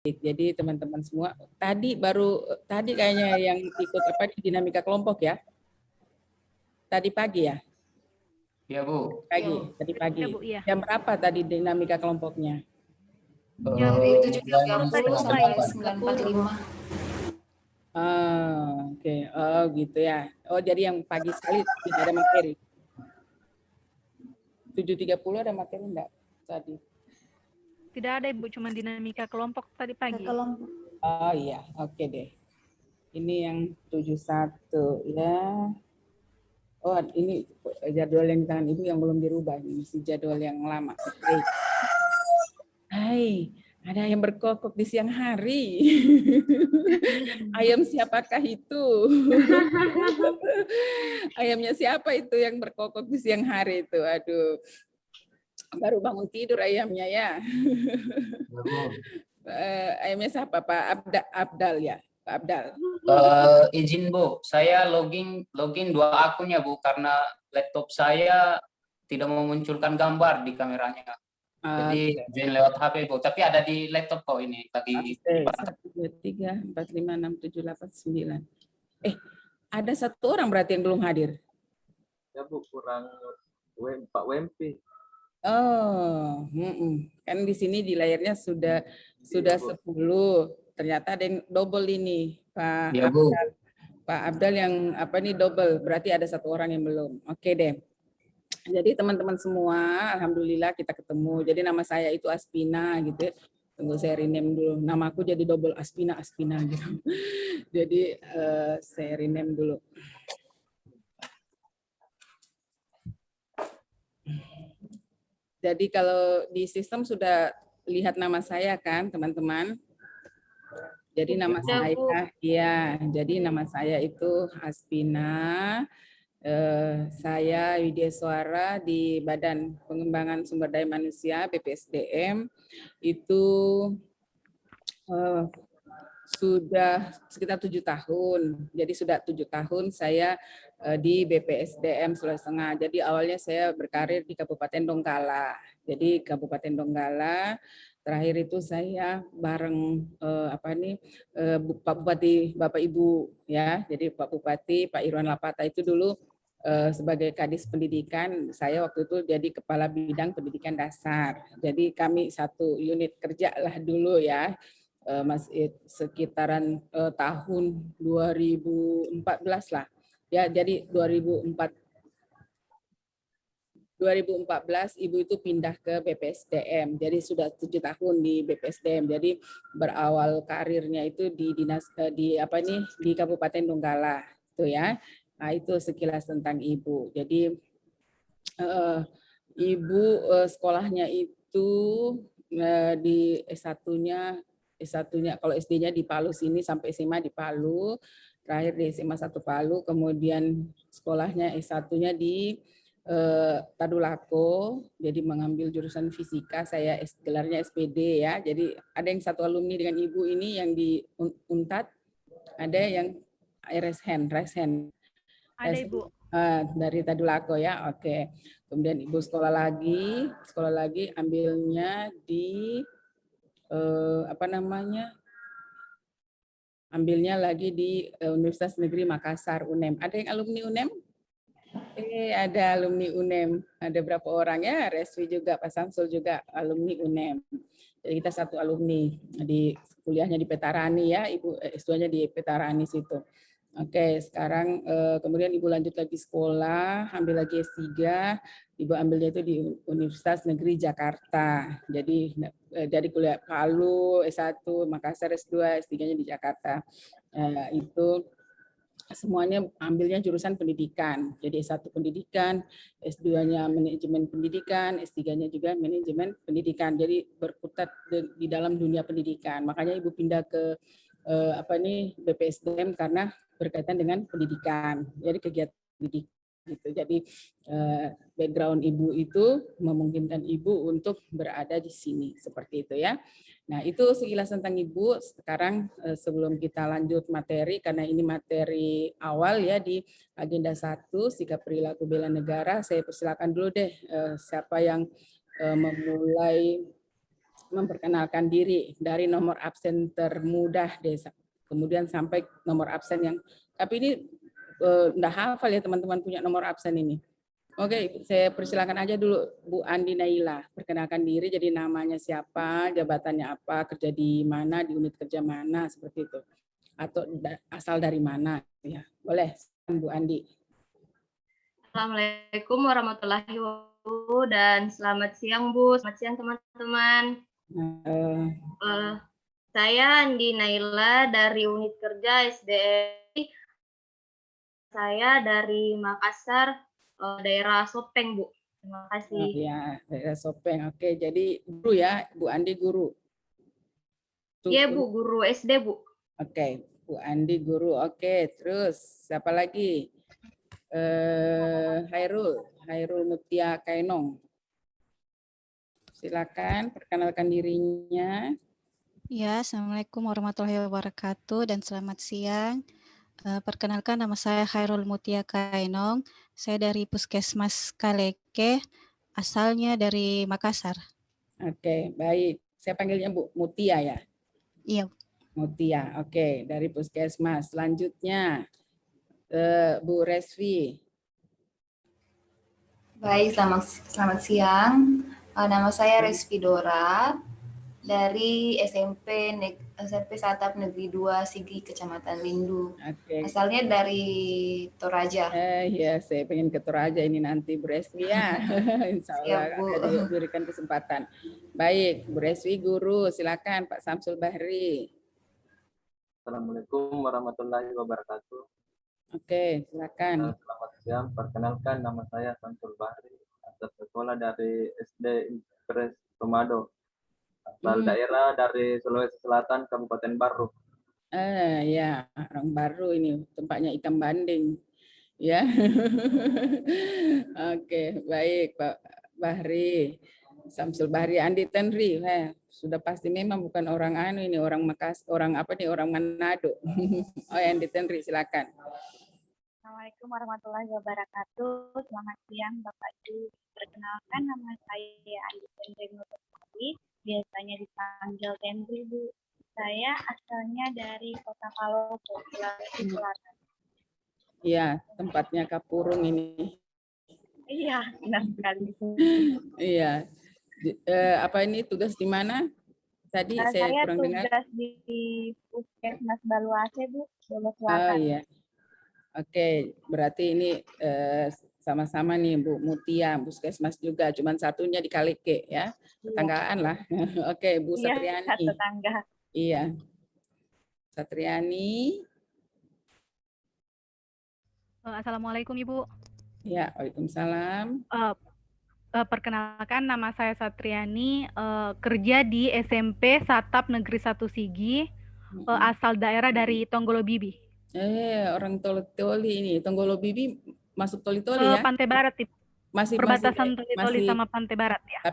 Jadi teman-teman semua, tadi kayaknya yang ikut apa dinamika kelompok ya? Tadi pagi ya? Ya, Bu. Tadi pagi. Ya, Bu, iya. Jam berapa tadi dinamika kelompoknya? Jam 7.30 sampai 9.45. Oke. Oh, gitu ya. Oh, jadi yang pagi sekali tidak ada materi. 7.30 ada materi enggak tadi? Tidak ada, Ibu, cuma dinamika kelompok tadi pagi. Oh iya, oke deh. Ini yang 71 ya. Oh, ini jadwal yang di tangan Ibu yang belum dirubah. Ini si jadwal yang lama. Baik. Hai, ada yang berkokok di siang hari. Ayam siapakah itu? Ayamnya siapa itu yang berkokok di siang hari itu? Aduh. Baru bangun tidur ayamnya ya. Ayamnya siapa, Pak Abdal ya? Pak Abdal. Izin Bu, saya login 2 akun ya Bu, karena laptop saya tidak memunculkan gambar di kameranya. Jadi join lewat HP Bu, tapi ada di laptop kok ini lagi. 1, 2, 3, 4, 5, 6, 7, 8, 9. Ada satu orang berarti yang belum hadir. Ya Bu, kurang Pak WMP. Oh, kan di sini di layarnya sudah 10. Ternyata ada yang double ini, Pak Ya, Bu. Abdal. Pak Abdal yang apa nih double, berarti ada satu orang yang belum. Oke deh. Jadi teman-teman semua, alhamdulillah kita ketemu. Jadi nama saya itu Aspina gitu. Tunggu saya rename dulu. Nama aku jadi double Aspina gitu. Jadi saya rename dulu. Jadi kalau di sistem sudah lihat nama saya kan, teman-teman. Jadi nama saya, ya, jadi nama saya itu Aspina. Saya Widya Suara di Badan Pengembangan Sumber Daya Manusia BPSDM itu sudah sekitar 7 tahun. Jadi sudah 7 tahun saya di BPSDM Sulawesi Tengah. Jadi awalnya saya berkarir di Kabupaten Donggala. Jadi Kabupaten Donggala terakhir itu saya bareng Pak Bupati Bapak Ibu ya. Jadi Pak Bupati Pak Irwan Lapata itu dulu sebagai Kadis Pendidikan, saya waktu itu jadi Kepala Bidang Pendidikan Dasar. Jadi kami satu unit kerja lah dulu ya, sekitaran tahun 2014 lah. Ya, jadi 2014 Ibu itu pindah ke BPSDM. Jadi sudah 7 tahun di BPSDM. Jadi berawal karirnya itu di di Kabupaten Donggala itu ya. Nah, itu sekilas tentang Ibu. Jadi Ibu sekolahnya itu di S1-nya kalau SD-nya di Palu sini sampai SMA di Palu, terakhir di SMA 1 Palu, kemudian sekolahnya S1-nya di Tadulako, jadi mengambil jurusan fisika, saya gelarnya SPD ya. Jadi ada yang satu alumni dengan Ibu ini yang di Untat, ada yang Reshen. Ada Ibu. Dari Tadulako ya, oke. Kemudian Ibu sekolah lagi ambilnya di ambilnya lagi di Universitas Negeri Makassar UNEM. Ada yang alumni UNEM? Ada alumni UNEM. Ada berapa orang ya? Reswi juga, Pak Samsul juga alumni UNEM. Jadi kita satu alumni di kuliahnya di Petarani ya, Ibu S2-nya di Petarani situ. Oke, sekarang kemudian Ibu lanjut lagi sekolah, ambil lagi S3, Ibu ambilnya itu di Universitas Negeri Jakarta. Jadi dari kuliah Palu, S1, Makassar, S2, S3-nya di Jakarta. Itu semuanya ambilnya jurusan pendidikan. Jadi S1 pendidikan, S2-nya manajemen pendidikan, S3-nya juga manajemen pendidikan. Jadi berkutat di dalam dunia pendidikan. Makanya Ibu pindah ke BPSDM karena berkaitan dengan pendidikan. Jadi kegiatan pendidikan gitu. Jadi background Ibu itu memungkinkan Ibu untuk berada di sini seperti itu ya. Nah, itu sekilas tentang Ibu. Sekarang sebelum kita lanjut materi, karena ini materi awal ya di agenda 1, sikap perilaku bela negara, saya persilakan dulu deh siapa yang memulai memperkenalkan diri dari nomor absen termudah desa, kemudian sampai nomor absen yang, tapi ini enggak hafal ya teman-teman punya nomor absen ini. Oke, saya persilakan aja dulu Bu Andi Naila, perkenalkan diri, jadi namanya siapa, jabatannya apa, kerja di mana, di unit kerja mana, seperti itu, atau asal dari mana, ya boleh Bu Andi. Assalamualaikum warahmatullahi wabarakatuh dan selamat siang Bu, selamat siang teman-teman. Saya Andi Naila dari unit kerja SDE. Saya dari Makassar, daerah Sopeng Bu. Terima kasih. Ya, daerah Sopeng. Oke, jadi guru ya, Bu Andi guru. Iya Bu, guru SD Bu. Oke, Bu Andi guru. Oke, terus siapa lagi? Hairul Mutia Kainong. Silakan perkenalkan dirinya. Ya, Assalamualaikum warahmatullahi wabarakatuh dan selamat siang. Perkenalkan nama saya Hairul Mutia Kainong. Saya dari Puskesmas Kaleke, asalnya dari Makassar. Oke, baik. Saya panggilnya Bu Mutia ya? Iya. Mutia, oke. Dari Puskesmas. Selanjutnya, Bu Resvi. Baik, selamat siang. Nama saya Resvi Dora dari SMP Satap Negeri 2 Sigi, Kecamatan Lindu. Oke. Asalnya dari Toraja. Ya, saya pengen ke Toraja ini nanti Bu Resvi ya. Insya Allah akan diberikan kesempatan. Baik, Bu Resvi guru, silakan Pak Samsul Bahri. Assalamualaikum warahmatullahi wabarakatuh. Oke, silakan. Selamat siang, perkenalkan nama saya Samsul Bahri, asal sekolah dari SD Impres Tomado. Asal daerah dari Sulawesi Selatan, Kabupaten Baru. Ya, orang baru ini, tempatnya ikan banding. Ya. Oke, baik Pak Bahri. Samsul Bahri Andi Tenri. Sudah pasti memang bukan orang ini, orang orang Manado. Oh, Andi Tenri, silakan. Assalamualaikum warahmatullahi wabarakatuh. Selamat siang Bapak Ibu. Perkenalkan nama saya Andi Tenri Nurhadi. Biasanya dipanggil Tenri Bu. Saya asalnya dari Kota Palopo, Sulawesi Selatan. Iya, tempatnya Kapurung ini. Iya, benar sekali. Iya. Apa ini tugas di mana? Tadi saya kurang dengar. Saya tugas di Puskesmas Baluase Bu, Sulawesi Selatan. Oh iya. Oke, berarti ini sama-sama nih Bu Mutia, Puskesmas juga, cuman satunya di Kaleke ya. Tetanggaan lah. Oke, Bu Satriani. Iya, tetangga. Iya. Satriani. Assalamualaikum Ibu. Ya, waalaikumsalam. Perkenalkan nama saya Satriani, kerja di SMP Satap Negeri 1 Sigi, asal daerah dari Tonggolo Bibi. Orang Toli ini, Tonggolo Bibi masuk Toli ya? Pantai Barat, masih perbatasan Toli sama Pantai Barat ya.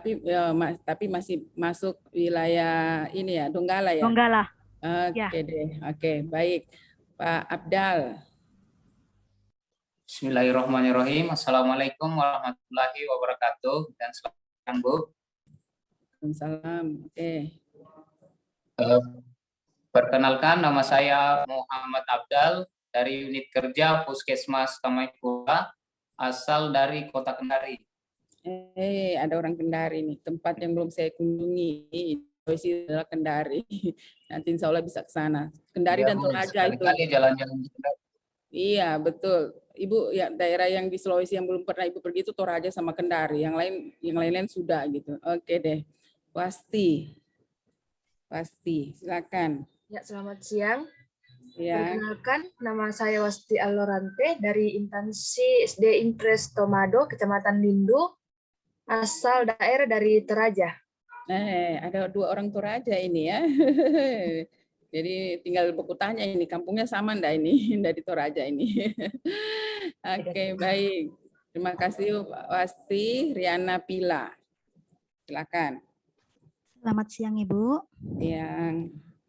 Tapi masih masuk wilayah ini ya, Donggala ya? Donggala. Oke ya. deh, oke, baik. Pak Abdal. Bismillahirrahmanirrahim. Assalamualaikum warahmatullahi wabarakatuh dan selamat siang Bu. Waalaikumsalam. Oke. Perkenalkan nama saya Muhammad Abdal dari unit kerja Puskesmas Kamaipura, asal dari Kota Kendari. Ada orang Kendari nih, tempat yang belum saya kunjungi. Sulawesi adalah Kendari. Nanti insya Allah bisa ke sana. Kendari ya, dan Toraja itu. Sekali jalan-jalan. Iya, betul. Ibu ya daerah yang di Sulawesi yang belum pernah Ibu pergi itu Toraja sama Kendari. Yang lain sudah gitu. Oke deh. Pasti. Silakan. Ya, selamat siang. Ya. Perkenalkan, nama saya Wasti Alorante dari instansi SD Impres Tomado, Kecamatan Lindu, asal daerah dari Toraja. Ada 2 orang Toraja ini ya. Jadi tinggal buku tanya ini, kampungnya sama enggak ini dari Toraja ini. Oke, baik. Terima kasih Pak Wasti. Riana Pila. Silakan. Selamat siang Ibu. Siang.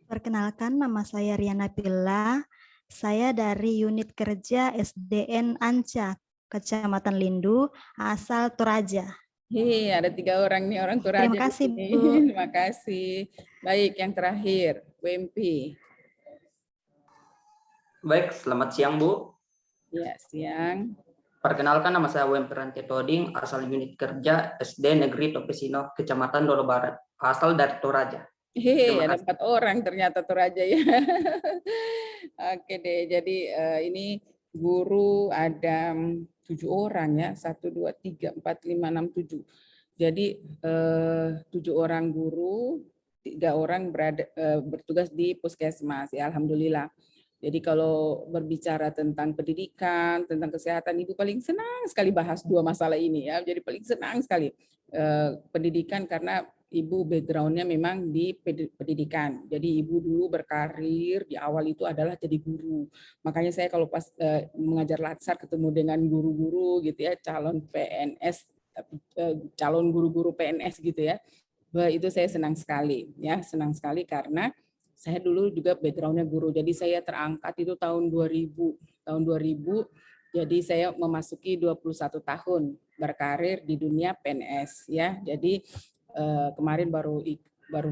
Perkenalkan nama saya Riana Pila. Saya dari unit kerja SDN Anca, Kecamatan Lindu, asal Toraja. Hei, ada 3 orang nih orang Toraja Terima di kasih, sini. Bu. Terima kasih. Baik, yang terakhir, WMP. Baik, selamat siang Bu. Ya, siang. Perkenalkan, nama saya Wempe Ranti Toding, asal unit kerja SD Negeri Topesino, Kecamatan Dolo Barat, asal dari Toraja. Hehe, Terima ada kasih. 4 orang ternyata Toraja ya. Oke deh, jadi ini guru ada 7 orang ya, 1, 2, 3, 4, 5, 6, 7. Jadi 7 orang guru, 3 orang bertugas di puskesmas ya, alhamdulillah. Jadi kalau berbicara tentang pendidikan, tentang kesehatan, Ibu paling senang sekali bahas 2 masalah ini ya. Jadi paling senang sekali pendidikan karena Ibu background-nya memang di pendidikan. Jadi Ibu dulu berkarir di awal itu adalah jadi guru. Makanya saya kalau pas mengajar latsar ketemu dengan guru-guru gitu ya, calon PNS, calon guru-guru PNS gitu ya. Wah, itu saya senang sekali ya, senang sekali karena saya dulu juga background-nya guru. Jadi saya terangkat itu tahun 2000. Tahun 2000, jadi saya memasuki 21 tahun berkarir di dunia PNS ya. Jadi kemarin baru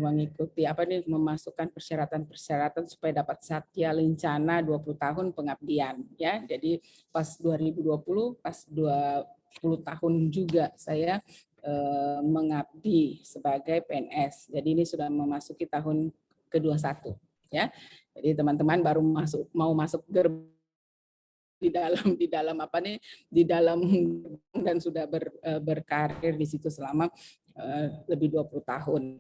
mengikuti memasukkan persyaratan supaya dapat Satya Lencana 20 tahun pengabdian ya. Jadi pas 2020 pas 20 tahun juga saya mengabdi sebagai PNS. Jadi ini sudah memasuki tahun ke-21 ya. Jadi teman-teman baru mau masuk gerbang di dalam dan sudah berkarir di situ selama lebih 20 tahun.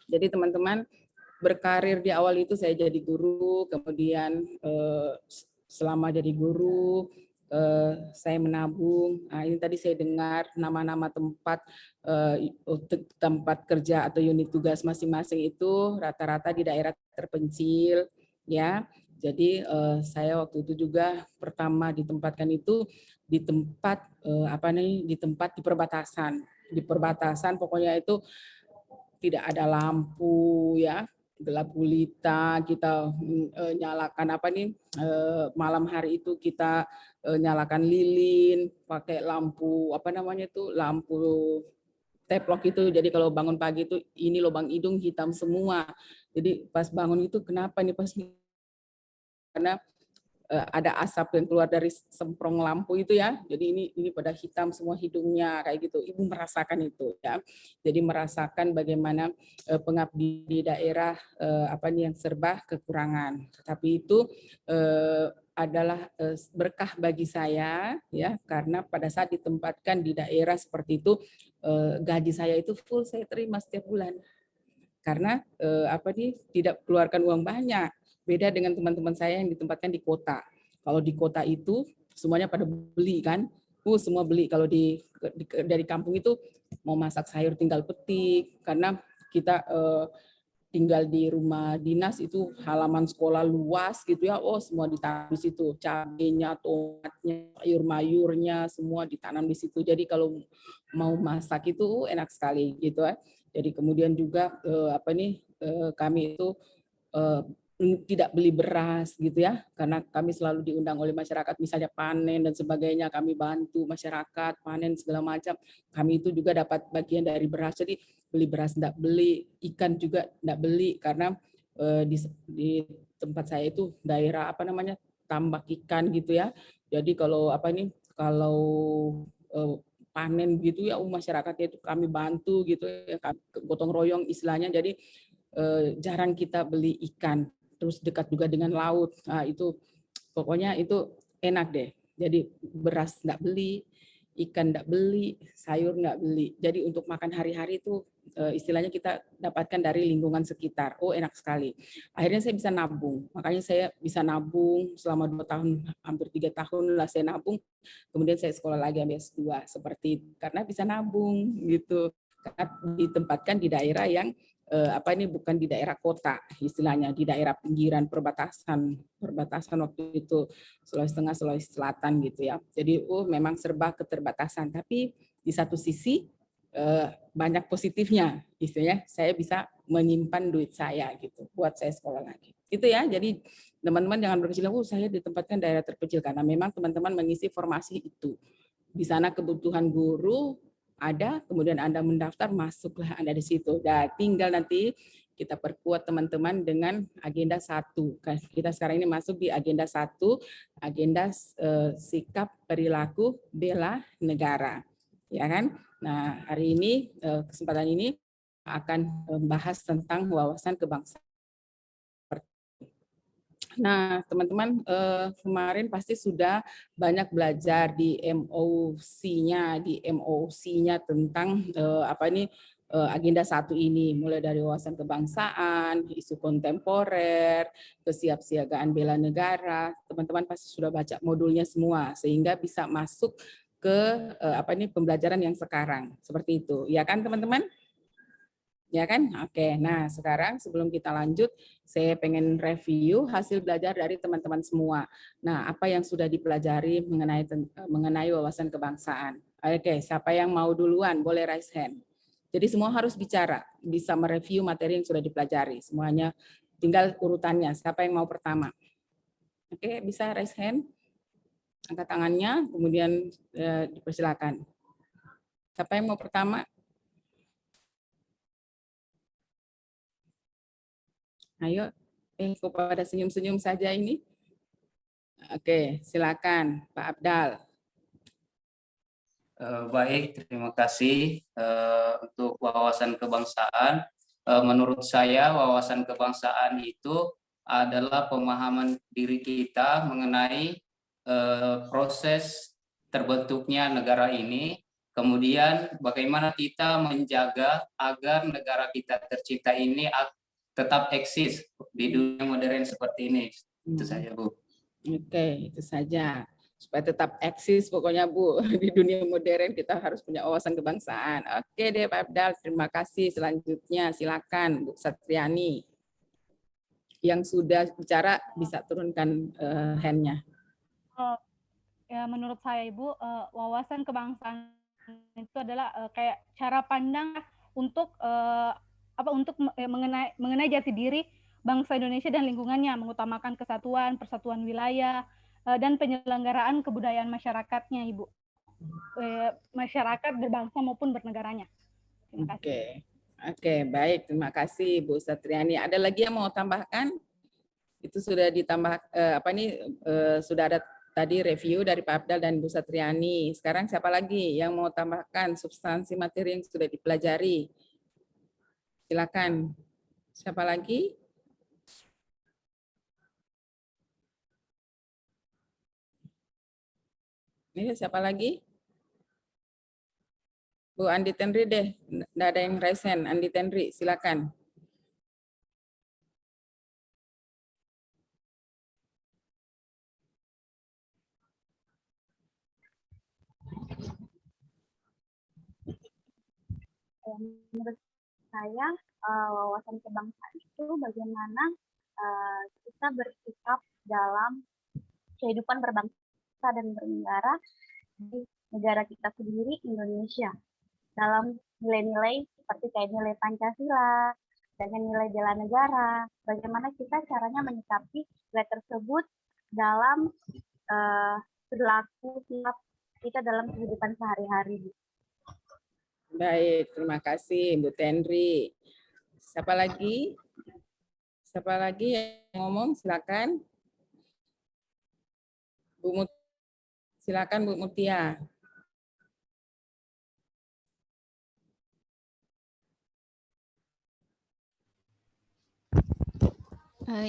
Jadi teman-teman berkarir di awal itu saya jadi guru, kemudian selama jadi guru saya menabung. Nah, ini tadi saya dengar nama-nama tempat kerja atau unit tugas masing-masing itu rata-rata di daerah terpencil ya. Jadi saya waktu itu juga pertama ditempatkan itu di tempat di perbatasan. Di perbatasan pokoknya itu tidak ada lampu ya, gelap gulita, kita nyalakan malam hari itu kita nyalakan lilin, pakai lampu lampu teplok itu. Jadi kalau bangun pagi itu ini lubang hidung hitam semua. Jadi pas bangun itu kenapa nih karena ada asap yang keluar dari semprong lampu itu ya. Jadi ini pada hitam semua hidungnya kayak gitu. Ibu merasakan itu ya. Jadi merasakan bagaimana pengabdi di daerah yang serba kekurangan. Tapi itu adalah berkah bagi saya ya, karena pada saat ditempatkan di daerah seperti itu gaji saya itu full saya terima setiap bulan. Karena tidak keluarkan uang banyak. Beda dengan teman-teman saya yang ditempatkan di kota. Kalau di kota itu semuanya pada beli kan, semua beli. Kalau dari kampung itu mau masak sayur tinggal petik, karena kita tinggal di rumah dinas itu halaman sekolah luas gitu ya, semua ditanam di situ, cabenya, tomatnya, sayur-mayurnya semua ditanam di situ. Jadi kalau mau masak itu enak sekali gitu ya. Jadi kemudian juga kami itu tidak beli beras gitu ya, karena kami selalu diundang oleh masyarakat, misalnya panen dan sebagainya, kami bantu masyarakat panen segala macam. Kami itu juga dapat bagian dari beras, jadi beli beras enggak beli, ikan juga enggak beli, karena di tempat saya itu daerah tambak ikan gitu ya. Jadi kalau panen gitu ya, masyarakatnya itu kami bantu gitu ya, gotong royong istilahnya. Jadi jarang kita beli ikan. Terus dekat juga dengan laut. Nah, itu pokoknya itu enak deh. Jadi beras nggak beli, ikan nggak beli, sayur nggak beli. Jadi untuk makan hari-hari itu istilahnya kita dapatkan dari lingkungan sekitar. Enak sekali. Akhirnya saya bisa nabung. Makanya saya bisa nabung selama 2 tahun, hampir 3 tahun lah saya nabung. Kemudian saya sekolah lagi ambil S2 seperti itu. Karena bisa nabung gitu. Karena ditempatkan di daerah yang bukan di daerah kota, istilahnya di daerah pinggiran perbatasan waktu itu Sulawesi Tengah, Sulawesi Selatan gitu ya. Jadi memang serba keterbatasan, tapi di satu sisi banyak positifnya, istilahnya saya bisa menyimpan duit saya gitu buat saya sekolah lagi. Itu ya. Jadi teman-teman jangan berkecil hati, saya ditempatkan daerah terpencil, karena memang teman-teman mengisi formasi itu. Di sana kebutuhan guru ada, kemudian Anda mendaftar, masuklah Anda di situ. Dan tinggal nanti kita perkuat teman-teman dengan agenda 1. Kita sekarang ini masuk di agenda 1, agenda sikap perilaku bela negara. Ya kan? Nah, hari ini kesempatan ini akan membahas tentang wawasan kebangsaan. Nah, teman-teman kemarin pasti sudah banyak belajar di MOC-nya tentang agenda 1 ini, mulai dari wawasan kebangsaan, isu kontemporer, kesiapsiagaan bela negara. Teman-teman pasti sudah baca modulnya semua sehingga bisa masuk ke pembelajaran yang sekarang. Seperti itu. Ya kan, teman-teman? Ya kan? Oke, nah sekarang sebelum kita lanjut, saya pengen review hasil belajar dari teman-teman semua. Nah, apa yang sudah dipelajari mengenai wawasan kebangsaan. Oke, siapa yang mau duluan? Boleh raise hand. Jadi semua harus bicara, bisa mereview materi yang sudah dipelajari. Semuanya tinggal urutannya, siapa yang mau pertama? Oke, bisa raise hand, angkat tangannya, kemudian dipersilakan. Siapa yang mau pertama? Ayo, kok pada senyum-senyum saja ini? Oke, silakan Pak Abdal. Baik, terima kasih untuk wawasan kebangsaan. Menurut saya wawasan kebangsaan itu adalah pemahaman diri kita mengenai proses terbentuknya negara ini, kemudian bagaimana kita menjaga agar negara kita tercipta ini tetap eksis di dunia modern seperti ini. Itu saja, Bu. Oke, itu saja. Supaya tetap eksis pokoknya, Bu. Di dunia modern kita harus punya wawasan kebangsaan. Oke deh Pak Abdal, terima kasih. Selanjutnya silakan Bu Satriani. Yang sudah bicara bisa turunkan hand-nya. Ya, menurut saya Ibu, wawasan kebangsaan itu adalah kayak cara pandang untuk mengenai jati diri bangsa Indonesia dan lingkungannya, mengutamakan kesatuan, persatuan wilayah, dan penyelenggaraan kebudayaan masyarakatnya, Ibu. Masyarakat berbangsa maupun bernegaranya. Terima kasih. Oke, baik. Terima kasih Bu Satriani. Ada lagi yang mau tambahkan? Itu sudah ditambah sudah ada tadi review dari Pak Abdal dan Bu Satriani. Sekarang siapa lagi yang mau tambahkan substansi materi yang sudah dipelajari? Silakan. Siapa lagi? Ini siapa lagi? Bu Andi Tenri deh. Nggak ada yang raise hand. Andi Tenri, silakan. Menurut saya wawasan kebangsaan itu bagaimana kita bersikap dalam kehidupan berbangsa dan bernegara di negara kita sendiri, Indonesia, dalam nilai-nilai seperti kayak nilai Pancasila, dengan nilai bela negara, bagaimana kita caranya menyikapi nilai tersebut dalam perilaku kita dalam kehidupan sehari-hari. Baik, terima kasih Bu Tenri. Siapa lagi? Siapa lagi yang ngomong? Silakan. Silakan Bu Mutia.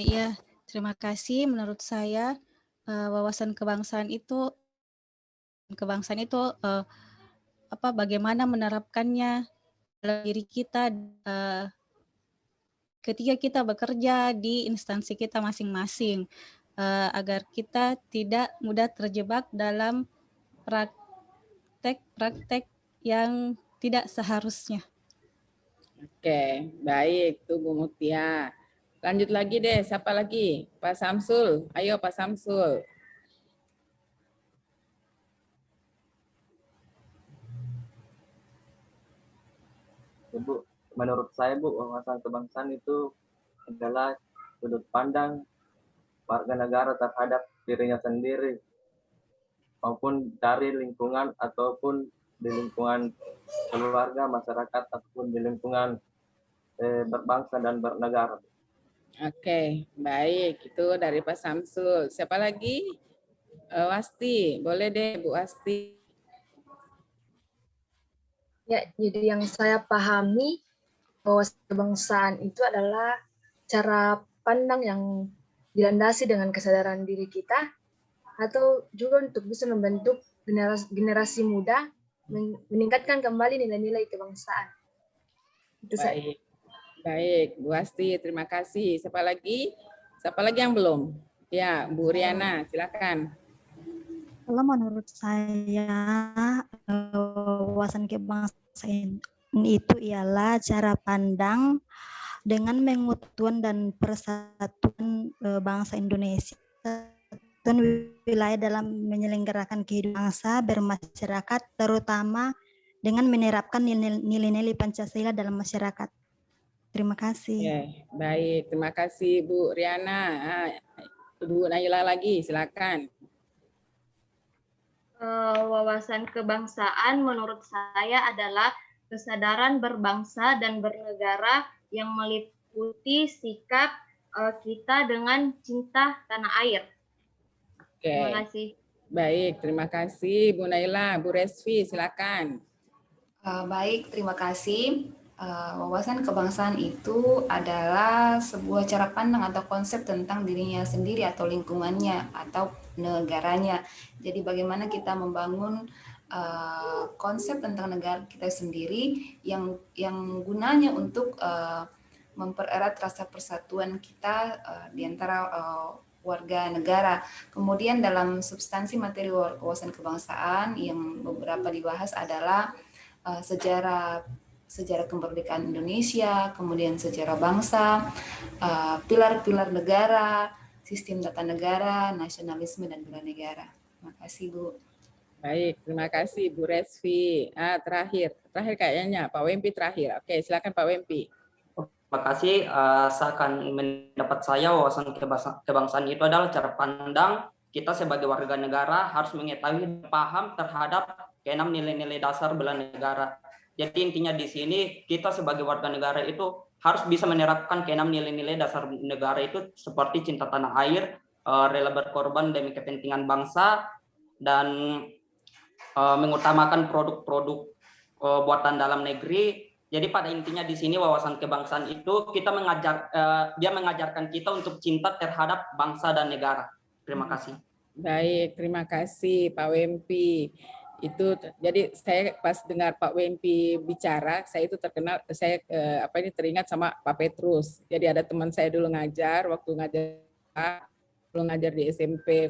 Ya, terima kasih. Menurut saya wawasan kebangsaan itu bagaimana menerapkannya dalam diri kita ketika kita bekerja di instansi kita masing-masing, agar kita tidak mudah terjebak dalam praktek-praktek yang tidak seharusnya. Oke, baik tuh Bu Mutia. Lanjut lagi deh, siapa lagi? Pak Samsul, ayo Pak Samsul. Bu, menurut saya Bu, wawasan kebangsaan itu adalah sudut pandang warga negara terhadap dirinya sendiri maupun dari lingkungan ataupun di lingkungan keluarga, masyarakat, ataupun di lingkungan berbangsa dan bernegara. Oke, baik. Itu dari Pak Samsul. Siapa lagi? Wasti, boleh deh Bu Wasti. Ya, jadi yang saya pahami bahwa kebangsaan itu adalah cara pandang yang dilandasi dengan kesadaran diri kita, atau juga untuk bisa membentuk generasi muda, meningkatkan kembali nilai-nilai kebangsaan. Itu saya. Baik, baik, Bu Asti, terima kasih. Siapa lagi? Siapa lagi yang belum? Ya, Bu Riana, silakan. Kalau menurut saya wawasan kebangsaan itu ialah cara pandang dengan mengutuhkan dan persatuan bangsa Indonesia dan wilayah dalam menyelenggarakan kehidupan bangsa bermasyarakat, terutama dengan menerapkan nilai-nilai Pancasila dalam masyarakat. Terima kasih. Oke, baik, terima kasih Bu Riana. Bu Naila lagi, silakan. Wawasan kebangsaan menurut saya adalah kesadaran berbangsa dan bernegara yang meliputi sikap kita dengan cinta tanah air. Oke. Terima kasih. Baik, terima kasih Bu Naila. Bu Resvi, silakan. Baik, terima kasih. Wawasan kebangsaan itu adalah sebuah cara pandang atau konsep tentang dirinya sendiri atau lingkungannya atau negaranya. Jadi bagaimana kita membangun konsep tentang negara kita sendiri yang gunanya untuk mempererat rasa persatuan kita di antara warga negara. Kemudian dalam substansi materi wawasan kebangsaan yang beberapa dibahas adalah sejarah kemerdekaan Indonesia, kemudian sejarah bangsa, pilar-pilar negara, sistem tata negara, nasionalisme, dan bela negara. Terima kasih, Bu. Baik, terima kasih Bu Resvi. Terakhir kayaknya Pak Wempi terakhir. Oke, silakan Pak Wempi. Terima kasih. Seakan mendapat saya wawasan kebangsaan itu adalah cara pandang kita sebagai warga negara harus mengetahui paham terhadap keenam nilai-nilai dasar bela negara. Jadi intinya di sini kita sebagai warga negara itu harus bisa menerapkan keenam nilai-nilai dasar negara itu seperti cinta tanah air, rela berkorban demi kepentingan bangsa, dan mengutamakan produk-produk buatan dalam negeri. Jadi pada intinya di sini wawasan kebangsaan itu kita dia mengajarkan kita untuk cinta terhadap bangsa dan negara. Terima kasih. Baik, terima kasih Pak Wempi. Itu jadi saya pas dengar Pak Wempi bicara, saya itu teringat sama Pak Petrus. Jadi ada teman saya dulu ngajar di SMP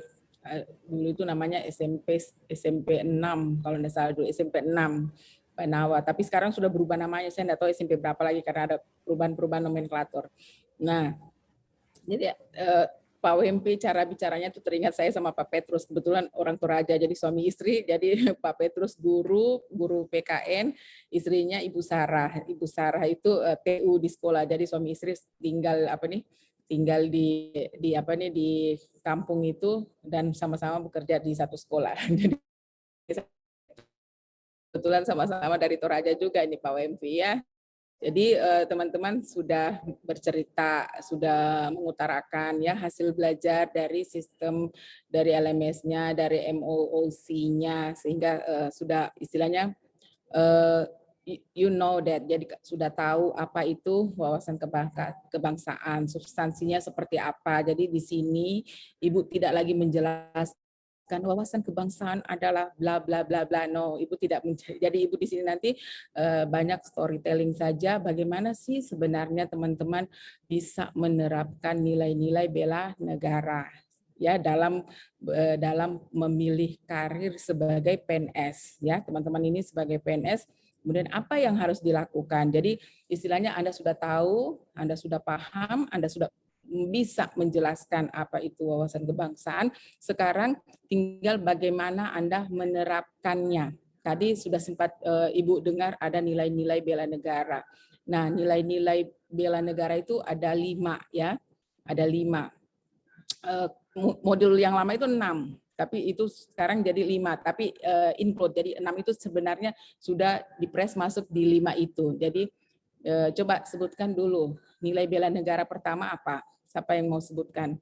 dulu itu namanya SMP 6 kalau tidak salah dulu SMP 6 Banawa, tapi sekarang sudah berubah namanya, saya tidak tahu SMP berapa lagi karena ada perubahan nomenklatur. Nah, jadi Pak Wempi cara bicaranya itu teringat saya sama Pak Petrus, kebetulan orang Toraja jadi suami istri, jadi Pak Petrus guru PKN, istrinya Ibu Sarah itu TU di sekolah, jadi suami istri tinggal di kampung itu dan sama-sama bekerja di satu sekolah. Jadi kebetulan sama-sama dari Toraja juga ini Pak Wempi ya. Jadi teman-teman sudah bercerita, sudah mengutarakan ya hasil belajar dari sistem dari LMS-nya, dari MOOC-nya, sehingga sudah istilahnya you know that, jadi sudah tahu apa itu wawasan kebangsaan, substansinya seperti apa. Jadi di sini Ibu tidak lagi menjelaskan wawasan kebangsaan adalah bla bla bla bla, no, Ibu tidak. Jadi Ibu di sini nanti banyak storytelling saja bagaimana sih sebenarnya teman-teman bisa menerapkan nilai-nilai bela negara ya dalam memilih karir sebagai PNS ya, teman-teman ini sebagai PNS. Kemudian apa yang harus dilakukan? Jadi istilahnya Anda sudah tahu, Anda sudah paham, Anda sudah bisa menjelaskan apa itu wawasan kebangsaan. Sekarang tinggal bagaimana Anda menerapkannya. Tadi sudah sempat Ibu dengar ada nilai-nilai bela negara. Nah, nilai-nilai bela negara itu ada 5 ya. Ada 5. Modul yang lama itu 6. Tapi itu sekarang jadi 5, tapi include. Jadi 6 itu sebenarnya sudah dipres masuk di 5 itu. Jadi coba sebutkan dulu nilai bela negara pertama apa? Siapa yang mau sebutkan?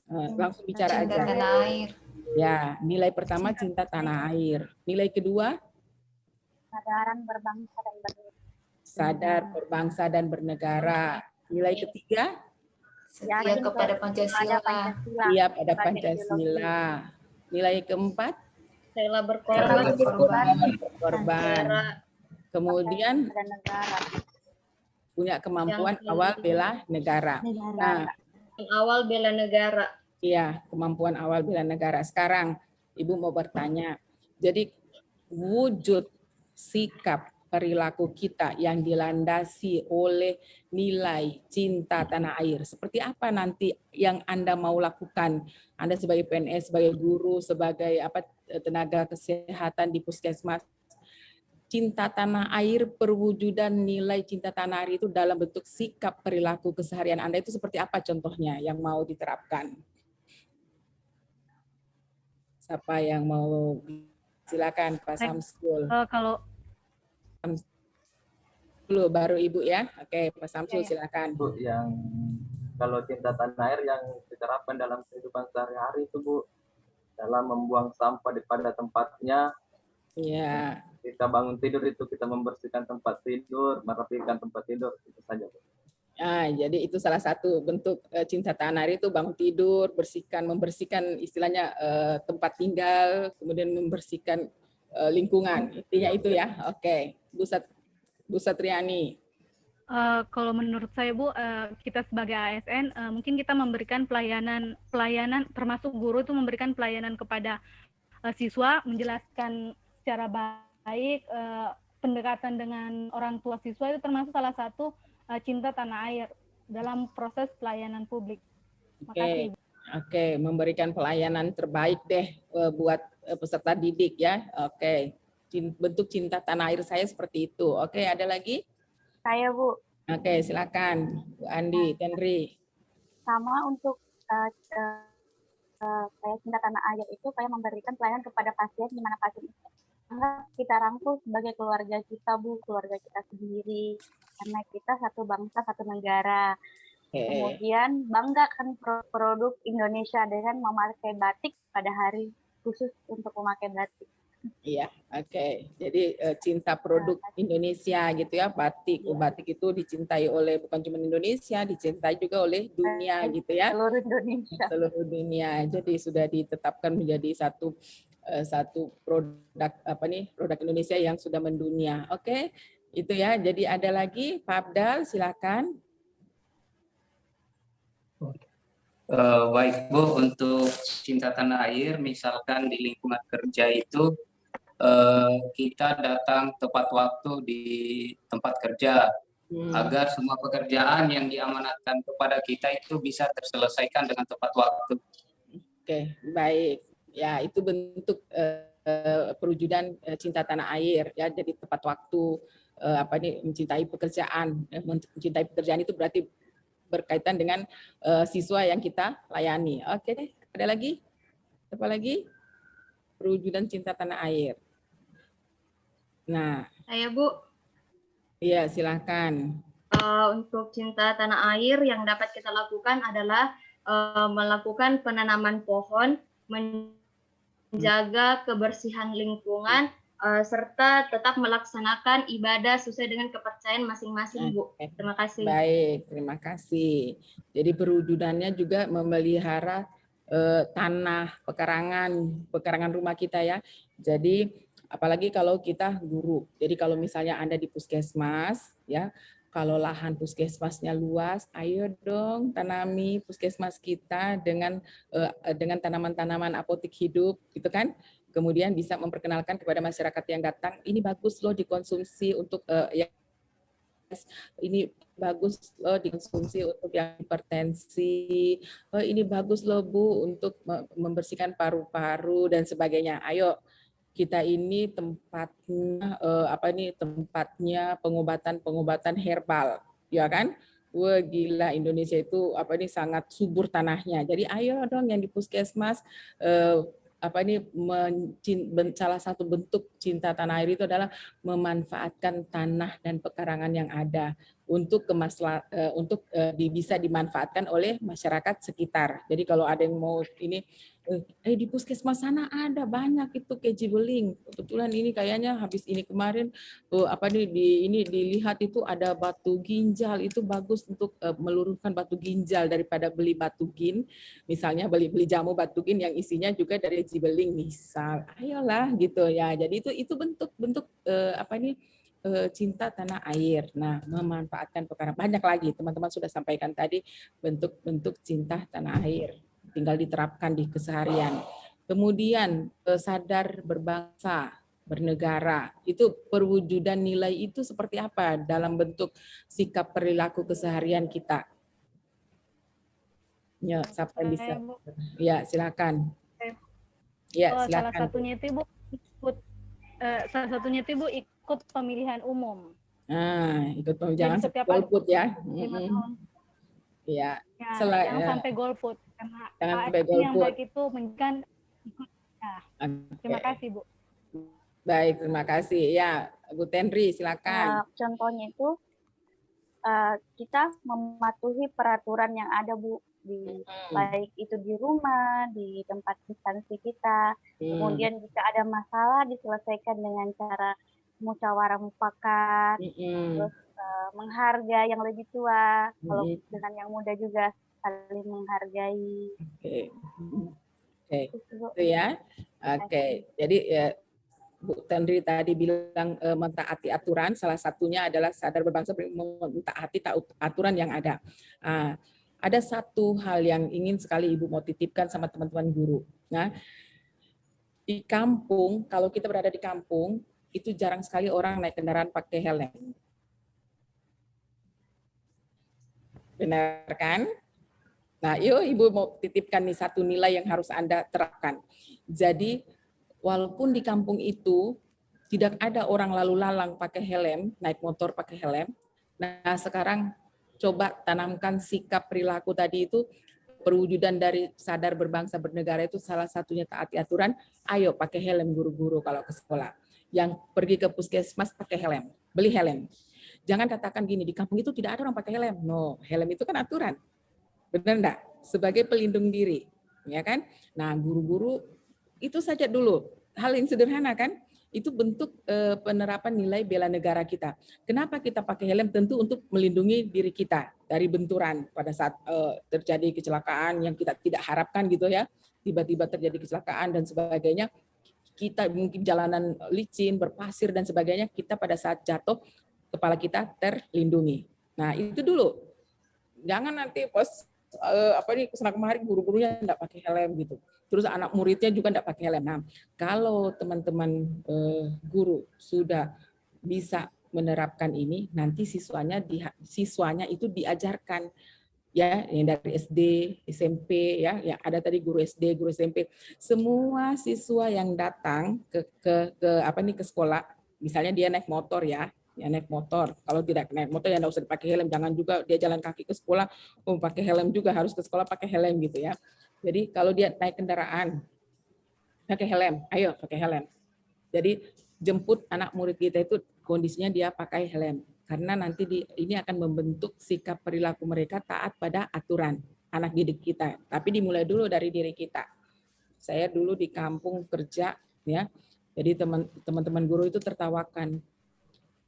Langsung bicara Cinta aja. tanah air. Ya, nilai pertama cinta tanah air. Nilai kedua? Kesadaran berbangsa dan bernegara. Sadar berbangsa dan bernegara. Nilai ketiga? Setia kepada Pancasila. Setia pada Pancasila. Nilai keempat? Rela berkorban. Kemudian punya kemampuan awal bela negara. Nah, awal bela negara. Iya, kemampuan awal bela negara. Sekarang Ibu mau bertanya. Jadi wujud sikap perilaku kita yang dilandasi oleh nilai cinta tanah air. Seperti apa nanti yang Anda mau lakukan? Anda sebagai PNS, sebagai guru, sebagai tenaga kesehatan di puskesmas. Cinta tanah air, perwujudan nilai cinta tanah air itu dalam bentuk sikap perilaku keseharian Anda itu seperti apa contohnya yang mau diterapkan? Siapa yang mau? Silakan Pak Samsul. Kalau dulu baru Ibu ya. Oke, Pak Samsul silakan. Bu, yang kalau cinta tanah air yang diterapkan dalam kehidupan sehari-hari itu Bu, dalam membuang sampah pada tempatnya. Iya. Kita bangun tidur itu kita membersihkan tempat tidur, merapikan tempat tidur, itu saja Bu. Jadi itu salah satu bentuk cinta tanah air itu bangun tidur, membersihkan istilahnya tempat tinggal, kemudian membersihkan lingkungan. Intinya itu ya. Oke, Bu Satriani. Kalau menurut saya Bu, kita sebagai ASN mungkin kita memberikan pelayanan termasuk guru itu memberikan pelayanan kepada siswa, menjelaskan secara baik, pendekatan dengan orang tua siswa itu termasuk salah satu cinta tanah air dalam proses pelayanan publik. Oke, memberikan pelayanan terbaik deh buat peserta didik ya. Oke, bentuk cinta tanah air saya seperti itu. Oke, ada lagi? Saya Bu. Oke, silakan Bu Andi, Tenri. Sama untuk saya cinta tanah air itu saya memberikan pelayanan kepada pasien di mana pasien itu kita rangkul sebagai keluarga kita Bu, keluarga kita sendiri, karena kita satu bangsa satu negara. Kemudian banggakan produk Indonesia dengan memakai batik pada hari khusus untuk memakai batik. Iya, oke. Jadi cinta produk Indonesia gitu ya, batik. Batik itu dicintai oleh bukan cuma Indonesia, dicintai juga oleh dunia gitu ya. Seluruh Indonesia. Seluruh dunia. Jadi sudah ditetapkan menjadi satu produk produk Indonesia yang sudah mendunia. Oke, itu ya. Jadi ada lagi Pak Abdal, silakan. Baik Bu, untuk cinta tanah air, misalkan di lingkungan kerja itu kita datang tepat waktu di tempat kerja agar semua pekerjaan yang diamanatkan kepada kita itu bisa terselesaikan dengan tepat waktu. Oke, baik. Ya, itu bentuk perwujudan cinta tanah air ya, jadi tepat waktu mencintai pekerjaan. Mencintai pekerjaan itu berarti berkaitan dengan siswa yang kita layani. Oke deh, ada lagi? Apa lagi? Perwujudan cinta tanah air. Nah, saya Bu. Iya, silakan. Untuk cinta tanah air yang dapat kita lakukan adalah melakukan penanaman pohon, menjaga kebersihan lingkungan, serta tetap melaksanakan ibadah sesuai dengan kepercayaan masing-masing, Bu. Terima kasih. Baik, terima kasih. Jadi perwujudannya juga memelihara tanah, pekarangan rumah kita ya. Jadi apalagi kalau kita guru. Jadi kalau misalnya Anda di puskesmas ya, kalau lahan puskesmasnya luas, ayo dong tanami puskesmas kita dengan tanaman-tanaman apotik hidup, gitu kan? Kemudian bisa memperkenalkan kepada masyarakat yang datang, ini bagus loh dikonsumsi untuk ini bagus loh dikonsumsi untuk yang hipertensi, ini bagus loh Bu untuk membersihkan paru-paru dan sebagainya. Ayo kita ini tempatnya tempatnya pengobatan herbal, ya kan? Wah gila, Indonesia itu apa ini sangat subur tanahnya. Jadi ayo dong yang di Puskesmas apa ini salah satu bentuk cinta tanah air itu adalah memanfaatkan tanah dan pekarangan yang ada untuk bisa dimanfaatkan oleh masyarakat sekitar. Jadi kalau ada yang mau ini di Puskesmas sana ada banyak itu keji beling. Kebetulan ini kayaknya habis ini kemarin dilihat itu ada batu ginjal, itu bagus untuk meluruskan batu ginjal daripada beli batu gin. Misalnya beli jamu batu gin yang isinya juga dari jibeling misal. Ayolah gitu ya. Jadi itu bentuk cinta tanah air. Nah, memanfaatkan perkara banyak lagi. Teman-teman sudah sampaikan tadi bentuk-bentuk cinta tanah air. Tinggal diterapkan di keseharian. Kemudian sadar berbangsa, bernegara. Itu perwujudan nilai itu seperti apa dalam bentuk sikap perilaku keseharian kita? Ya, siapa yang bisa? Ya, silakan. Ya, silakan. Salah satunya itu Ibu ikut pemilihan umum. Ikut pemilihan, jangan golput ya. Ya, jangan sampai golput karena yang baik itu menjadikan ikut. Terima kasih, Bu. Baik, terima kasih. Ya, Bu Tenri, silakan. Contohnya itu kita mematuhi peraturan yang ada, Bu, baik itu di rumah, di tempat instansi kita. Kemudian jika ada masalah diselesaikan dengan cara musyawarah mufakat, terus menghargai yang lebih tua, kalau dengan yang muda juga saling menghargai. Oke. Itu ya. Oke. Jadi ya, Bu Tenri tadi bilang mentaati aturan, salah satunya adalah sadar berbangsa, mentaati aturan yang ada. Ada satu hal yang ingin sekali Ibu mau titipkan sama teman-teman guru. Nah, di kampung, kalau kita berada di kampung, itu jarang sekali orang naik kendaraan pakai helm. Benar kan? Nah, yuk Ibu mau titipkan nih satu nilai yang harus Anda terapkan. Jadi, walaupun di kampung itu tidak ada orang lalu lalang pakai helm, naik motor pakai helm, nah sekarang coba tanamkan sikap perilaku tadi itu, perwujudan dari sadar berbangsa bernegara itu salah satunya taati aturan. Ayo pakai helm guru-guru kalau ke sekolah. Yang pergi ke puskesmas pakai helm, beli helm. Jangan katakan gini, di kampung itu tidak ada orang pakai helm. No, helm itu kan aturan. Benar enggak? Sebagai pelindung diri, ya kan? Nah, guru-guru itu saja dulu. Hal yang sederhana kan? Itu bentuk penerapan nilai bela negara kita. Kenapa kita pakai helm? Tentu untuk melindungi diri kita dari benturan pada saat terjadi kecelakaan yang kita tidak harapkan gitu ya. Tiba-tiba terjadi kecelakaan dan sebagainya. Kita mungkin jalanan licin, berpasir dan sebagainya, kita pada saat jatuh kepala kita terlindungi. Nah, itu dulu. Jangan nanti pas kesana kemari guru-gurunya enggak pakai helm gitu. Terus anak muridnya juga enggak pakai helm. Nah, kalau teman-teman guru sudah bisa menerapkan ini, nanti siswanya itu diajarkan ya, yang dari SD, SMP ya, ada tadi guru SD, guru SMP. Semua siswa yang datang ke sekolah, misalnya dia naik motor ya naik motor. Kalau tidak naik motor ya nggak usah dipakai helm. Jangan juga dia jalan kaki ke sekolah, pakai helm juga, harus ke sekolah pakai helm gitu ya. Jadi kalau dia naik kendaraan, pakai helm, ayo pakai helm. Jadi jemput anak murid kita itu kondisinya dia pakai helm. Karena nanti ini akan membentuk sikap perilaku mereka taat pada aturan anak didik kita. Tapi dimulai dulu dari diri kita. Saya dulu di kampung kerja ya. Jadi teman-teman guru itu tertawakan.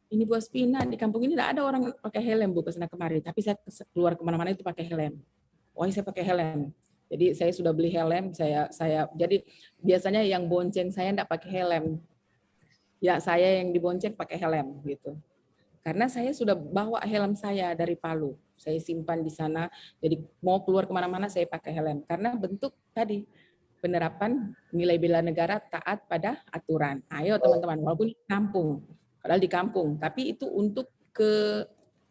Ini Bu Aspina, di kampung ini tidak ada orang pakai helm Bu kesana kemari, tapi saya keluar kemana-mana itu pakai helm. Wah, saya pakai helm. Jadi saya sudah beli helm, saya jadi biasanya yang bonceng saya tidak pakai helm. Ya, saya yang dibonceng pakai helm gitu. Karena saya sudah bawa helm saya dari Palu. Saya simpan di sana, jadi mau keluar kemana-mana saya pakai helm. Karena bentuk tadi, penerapan nilai bela negara taat pada aturan. Ayo teman-teman, walaupun di kampung, padahal di kampung, tapi itu untuk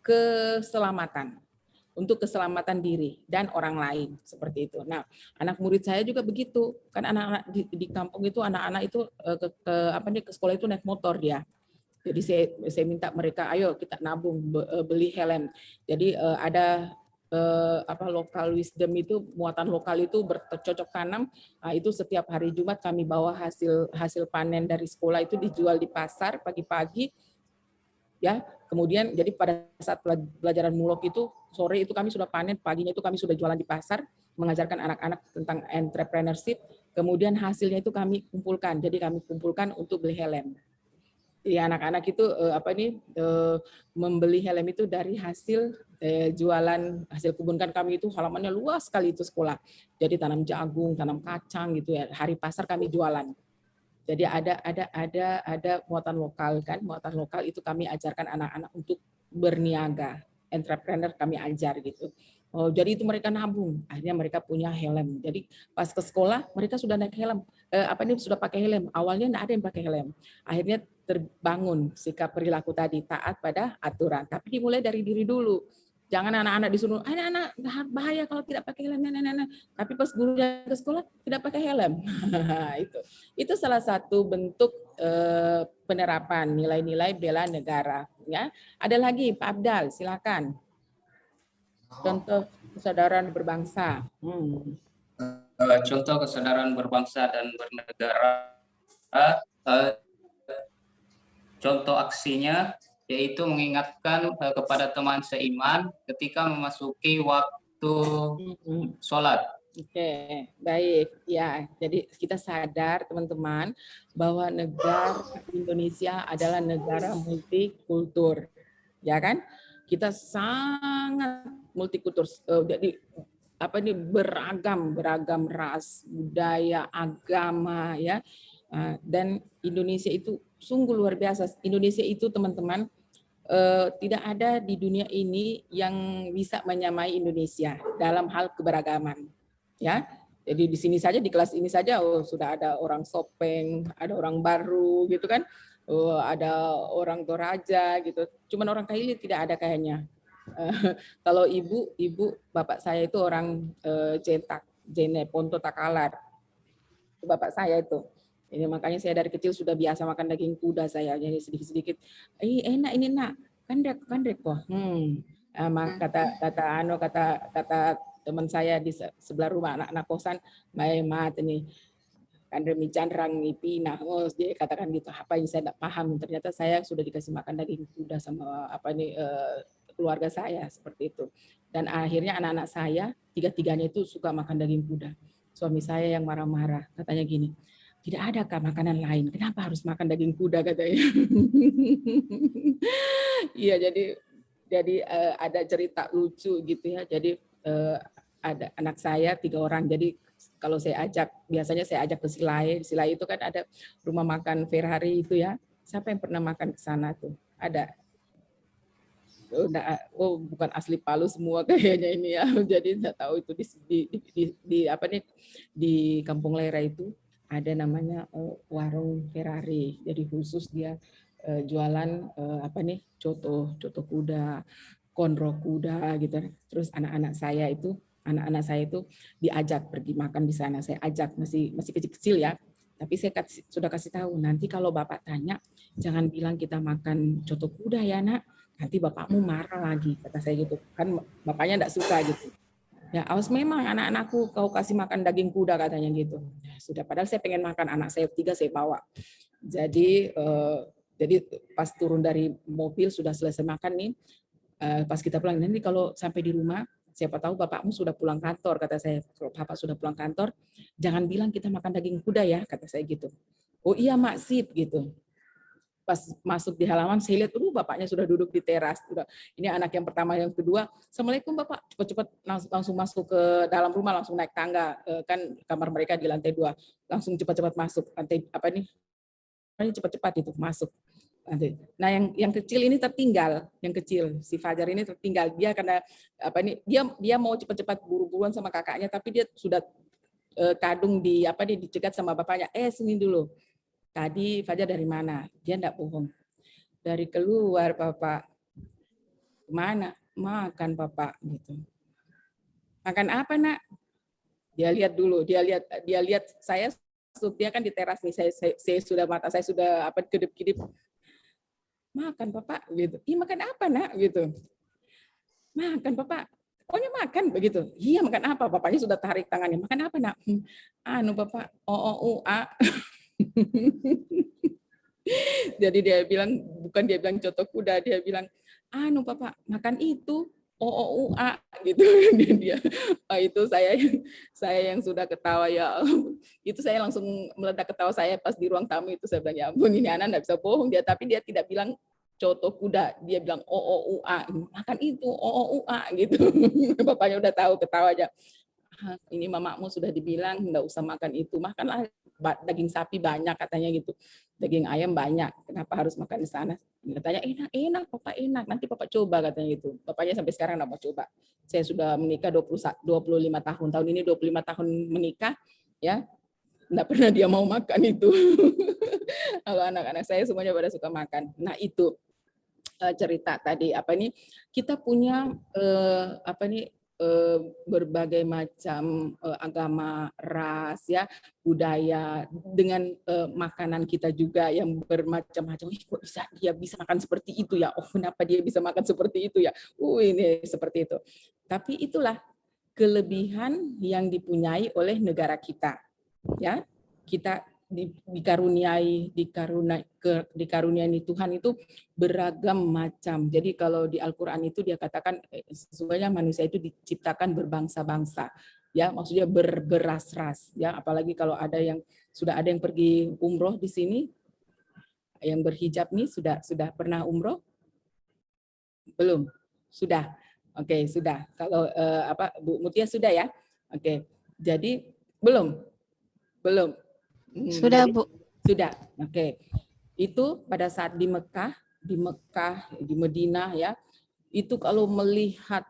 keselamatan, untuk keselamatan diri dan orang lain seperti itu. Nah, anak murid saya juga begitu, kan anak-anak di kampung itu anak-anak itu ke sekolah itu naik motor dia. Jadi saya minta mereka, ayo kita nabung beli helm. Jadi ada lokal wisdom itu, muatan lokal itu bercocok tanam. Nah, itu setiap hari Jumat kami bawa hasil panen dari sekolah itu dijual di pasar pagi-pagi. Ya, kemudian jadi pada saat pelajaran mulok itu sore itu kami sudah panen, paginya itu kami sudah jualan di pasar, mengajarkan anak-anak tentang entrepreneurship. Kemudian hasilnya itu kami kumpulkan. Jadi kami kumpulkan untuk beli helm. Jadi anak-anak itu membeli helm itu dari hasil jualan hasil kebun kan kami itu halamannya luas sekali itu sekolah. Jadi tanam jagung, tanam kacang gitu ya. Hari pasar kami jualan. Jadi ada muatan lokal kan, muatan lokal itu kami ajarkan anak-anak untuk berniaga, entrepreneur kami ajar gitu. Oh, jadi itu mereka nabung, akhirnya mereka punya helm. Jadi pas ke sekolah mereka sudah naik helm, sudah pakai helm. Awalnya tidak ada yang pakai helm. Akhirnya terbangun sikap perilaku tadi, taat pada aturan. Tapi dimulai dari diri dulu. Jangan anak-anak disuruh, anak-anak bahaya kalau tidak pakai helm. Tapi pas gurunya ke sekolah tidak pakai helm. Itu salah satu bentuk penerapan nilai-nilai bela negara. Ya, ada lagi Pak Abdal, silakan. Contoh kesadaran berbangsa. Contoh kesadaran berbangsa dan bernegara. Contoh aksinya yaitu mengingatkan kepada teman seiman ketika memasuki waktu sholat. Oke, baik. Ya, jadi kita sadar teman-teman bahwa negara Indonesia adalah negara multikultur, ya kan? Kita sangat multikultur. Jadi beragam ras, budaya, agama, ya. Dan Indonesia itu sungguh luar biasa. Indonesia itu teman-teman tidak ada di dunia ini yang bisa menyamai Indonesia dalam hal keberagaman. Ya, jadi di sini saja, di kelas ini saja sudah ada orang Sopeng, ada orang Baru gitu kan, ada orang Toraja gitu. Cuman orang Kaili tidak ada kayaknya. Kalau ibu bapak saya itu orang Jentak, Jene Ponto Takalar. Bapak saya itu. Ini makanya saya dari kecil sudah biasa makan daging kuda saya, jadi sedikit-sedikit. Enak ini nak, kandrek kok. Kata teman saya di sebelah rumah anak-anak kosan, mat ini kandrek micanrang pina. Oh, dia katakan gitu. Apa yang saya tidak paham, ternyata saya sudah dikasih makan daging kuda sama keluarga saya seperti itu. Dan akhirnya anak-anak saya tiga-tiganya itu suka makan daging kuda. Suami saya yang marah-marah, katanya gini, tidak ada makanan lain, kenapa harus makan daging kuda katanya. Iya, jadi ada cerita lucu gitu ya. Jadi ada anak saya 3 orang. Jadi kalau saya ajak, biasanya saya ajak ke Silai. Silai itu kan ada rumah makan Ferrari itu ya. Siapa yang pernah makan ke sana tuh? Ada. Oh, bukan asli Palu semua kayaknya ini ya. Jadi saya tahu itu di Kampung Lera itu ada namanya warung Ferrari. Jadi khusus dia jualan coto kuda, konro kuda gitu. Terus anak-anak saya itu diajak pergi makan di sana. Saya ajak, masih kecil-kecil ya. Tapi saya sudah kasih tahu, nanti kalau Bapak tanya jangan bilang kita makan coto kuda ya, Nak. Nanti bapakmu marah lagi, kata saya gitu. Kan bapaknya enggak suka gitu. Ya, awas memang anak-anakku kau kasih makan daging kuda katanya gitu. Ya, sudah, padahal saya pengen makan, anak saya 3 saya bawa. Jadi pas turun dari mobil sudah selesai makan nih, pas kita pulang, nanti kalau sampai di rumah, siapa tahu bapakmu sudah pulang kantor, kata saya. Kalau bapak sudah pulang kantor, jangan bilang kita makan daging kuda ya, kata saya gitu. Oh iya mak, sip gitu. Pas masuk di halaman, saya lihat, bapaknya sudah duduk di teras. Ini anak yang pertama, yang kedua, Assalamualaikum Bapak, cepat-cepat langsung masuk ke dalam rumah, langsung naik tangga, kan kamar mereka di lantai 2, langsung cepat-cepat masuk, lantai cepat-cepat itu masuk. Nah yang kecil ini tertinggal, yang kecil si Fajar ini tertinggal, dia karena dia mau cepat-cepat buru-buruan sama kakaknya, tapi dia sudah kadung dicegat sama bapaknya, sini dulu. Tadi Fajar dari mana? Dia enggak bohong. Dari keluar, Bapak. Kemana? Makan, Bapak. Gitu. Makan apa, Nak? Dia lihat dulu. Dia lihat saya. Dia kan di teras nih. Saya sudah mata saya sudah kedip-kedip. Makan Bapak gitu. Iya makan apa nak gitu. Makan Bapak. Pokoknya makan begitu. Iya makan apa? Bapaknya sudah tarik tangannya. Makan apa nak? Anu Bapak, OOUA. Jadi dia bilang, bukan dia bilang coto kuda, dia bilang, anu Bapak, makan itu, OOUA gitu. Dia, itu saya yang sudah ketawa ya. Itu saya langsung meledak ketawa saya pas di ruang tamu itu, saya bilang ya ampun ini anak enggak bisa bohong dia, tapi dia tidak bilang coto kuda, dia bilang OOUA, makan itu OOUA gitu. Bapaknya udah tahu, ketawa aja. Ini mamamu sudah dibilang enggak usah makan itu, makanlah daging sapi banyak katanya gitu, daging ayam banyak, kenapa harus makan di sana? Katanya enak Papa, enak, nanti Papa coba katanya gitu. Bapaknya sampai sekarang enggak mau coba. Saya sudah menikah 25 tahun, tahun ini 25 tahun menikah, ya enggak pernah dia mau makan itu. Kalau anak-anak saya semuanya pada suka makan. Nah itu cerita tadi kita punya berbagai macam agama, ras, ya, budaya, dengan makanan kita juga yang bermacam-macam. Kok dia bisa makan seperti itu ya? Oh, kenapa dia bisa makan seperti itu ya? Ini seperti itu. Tapi itulah kelebihan yang dipunyai oleh negara kita. Ya, kita dikaruniai Tuhan itu beragam macam. Jadi kalau di Al-Qur'an itu dia katakan sesungguhnya manusia itu diciptakan berbangsa-bangsa. Ya, maksudnya beras-ras, ya, apalagi kalau sudah ada yang pergi umroh di sini yang berhijab nih, sudah pernah umroh? Belum? Sudah. Oke, sudah. Kalau Bu Mutia sudah ya? Oke. Jadi belum. Sudah, Bu. Sudah. Oke. Itu pada saat di Mekah, di Madinah ya. Itu kalau melihat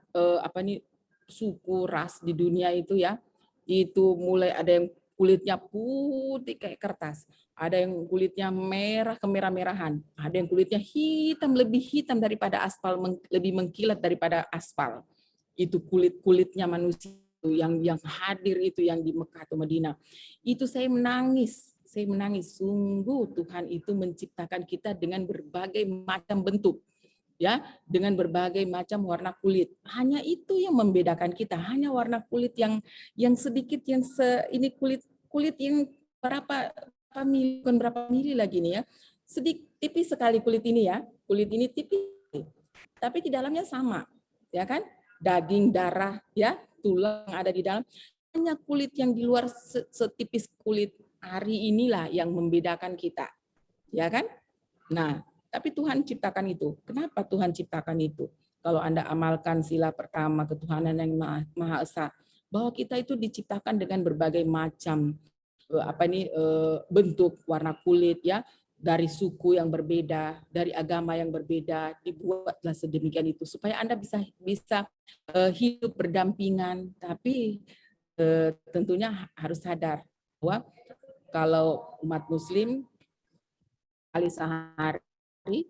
suku ras di dunia itu ya, itu mulai ada yang kulitnya putih kayak kertas, ada yang kulitnya merah kemerah-merahan, ada yang kulitnya hitam, lebih hitam daripada aspal, lebih mengkilat daripada aspal. Itu kulitnya manusia yang hadir itu yang di Mekah atau Madinah. Itu saya menangis. Sungguh Tuhan itu menciptakan kita dengan berbagai macam bentuk, ya, dengan berbagai macam warna kulit. Hanya itu yang membedakan kita, hanya warna kulit yang sedikit, ini kulit yang berapa mili lagi nih ya, sedikit tipis sekali kulit ini ya, kulit ini tipis, tapi di dalamnya sama, ya kan, daging, darah, ya, tulang ada di dalam. Hanya kulit yang di luar setipis kulit ari inilah yang membedakan kita, ya kan? Nah, tapi Tuhan ciptakan itu. Kenapa Tuhan ciptakan itu? Kalau Anda amalkan sila pertama ketuhanan yang Maha Esa, bahwa kita itu diciptakan dengan berbagai macam bentuk, warna kulit, ya, dari suku yang berbeda, dari agama yang berbeda, dibuatlah sedemikian itu supaya Anda bisa hidup berdampingan. Tapi tentunya harus sadar bahwa kalau umat Muslim kali sehari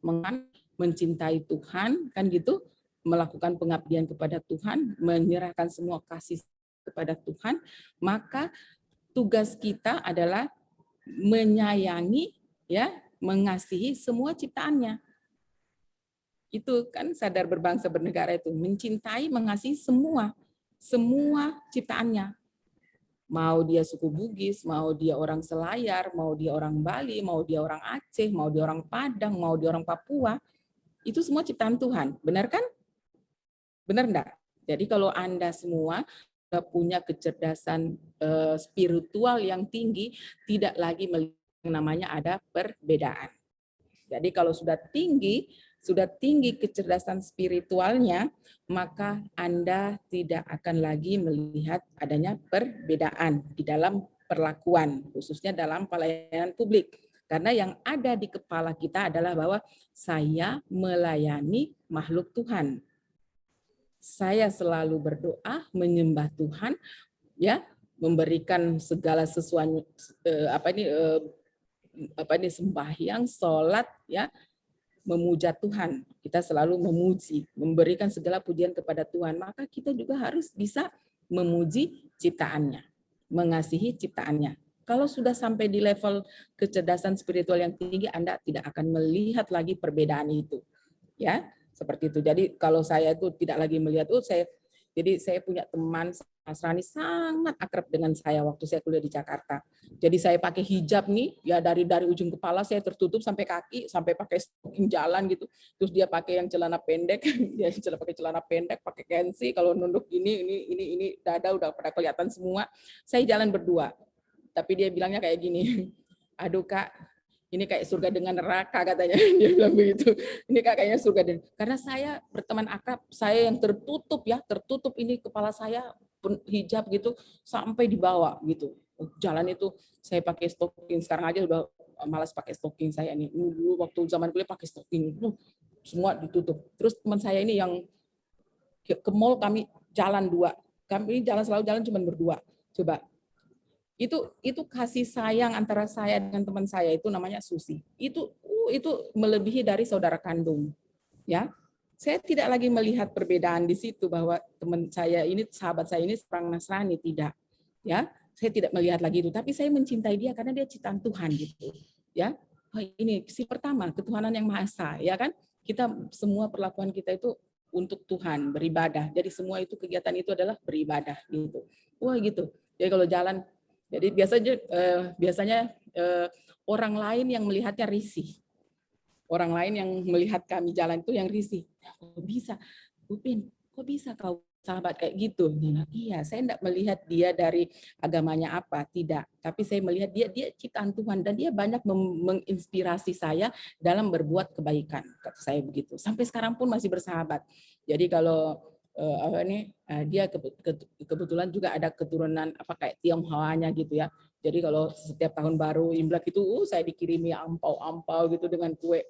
mencintai Tuhan, kan gitu, melakukan pengabdian kepada Tuhan, menyerahkan semua kasih kepada Tuhan, maka tugas kita adalah menyayangi, ya, mengasihi semua ciptaannya. Itu kan sadar berbangsa bernegara itu, mencintai, mengasihi semua ciptaannya. Mau dia suku Bugis, mau dia orang Selayar, mau dia orang Bali, mau dia orang Aceh, mau dia orang Padang, mau dia orang Papua, itu semua ciptaan Tuhan. Benar kan? Benar enggak? Jadi kalau Anda semua punya kecerdasan spiritual yang tinggi, tidak lagi melihat yang namanya ada perbedaan. Jadi kalau sudah tinggi kecerdasan spiritualnya, maka Anda tidak akan lagi melihat adanya perbedaan di dalam perlakuan, khususnya dalam pelayanan publik. Karena yang ada di kepala kita adalah bahwa saya melayani makhluk Tuhan. Saya selalu berdoa, menyembah Tuhan, ya, memberikan segala sesuatu sembahyang, sholat, ya, memuja Tuhan. Kita selalu memuji, memberikan segala pujian kepada Tuhan. Maka kita juga harus bisa memuji ciptaannya, mengasihi ciptaannya. Kalau sudah sampai di level kecerdasan spiritual yang tinggi, Anda tidak akan melihat lagi perbedaan itu. Ya, seperti itu. Jadi kalau saya itu tidak lagi melihat, jadi saya punya teman Nasrani sangat akrab dengan saya waktu saya kuliah di Jakarta. Jadi saya pakai hijab nih, ya dari ujung kepala saya tertutup sampai kaki, sampai pakai stocking jalan gitu. Terus dia pakai yang celana pendek, dia pakai celana pendek, pakai kensi. Kalau nunduk ini dada udah pada kelihatan semua. Saya jalan berdua. Tapi dia bilangnya kayak gini, aduh Kak, ini kayak surga dengan neraka katanya. Dia bilang begitu. Ini kayaknya surga dan karena saya berteman akrab, saya yang tertutup ini kepala saya hijab gitu sampai di bawah gitu. Jalan itu saya pakai stocking, sekarang aja udah malas pakai stocking saya nih. Dulu waktu zaman kuliah pakai stocking, semua ditutup. Terus teman saya ini yang ke mall kami jalan dua. Kami selalu jalan cuma berdua. Coba. Itu kasih sayang antara saya dengan teman saya itu namanya Susi. Itu melebihi dari saudara kandung. Ya. Saya tidak lagi melihat perbedaan di situ bahwa teman saya ini, sahabat saya ini orang Nasrani, tidak. Ya. Saya tidak melihat lagi itu, tapi saya mencintai dia karena dia ciptaan Tuhan gitu. Ya. Oh, ini si pertama, ketuhanan yang Maha Esa, ya kan? Kita semua perlakuan kita itu untuk Tuhan, beribadah. Jadi semua itu kegiatan itu adalah beribadah gitu. Wah gitu. Jadi kalau jalan, jadi biasanya orang lain yang melihatnya risih. Orang lain yang melihat kami jalan itu yang risih. Kok bisa? Upin, kok bisa kau sahabat kayak gitu? Iya, saya tidak melihat dia dari agamanya apa, tidak. Tapi saya melihat dia ciptaan Tuhan dan dia banyak menginspirasi saya dalam berbuat kebaikan. Kata saya begitu. Sampai sekarang pun masih bersahabat. Jadi kalau dia kebetulan juga ada keturunan kayak Tionghoanya gitu ya. Jadi kalau setiap tahun baru Imlek itu saya dikirimi ampau-ampau gitu dengan kue.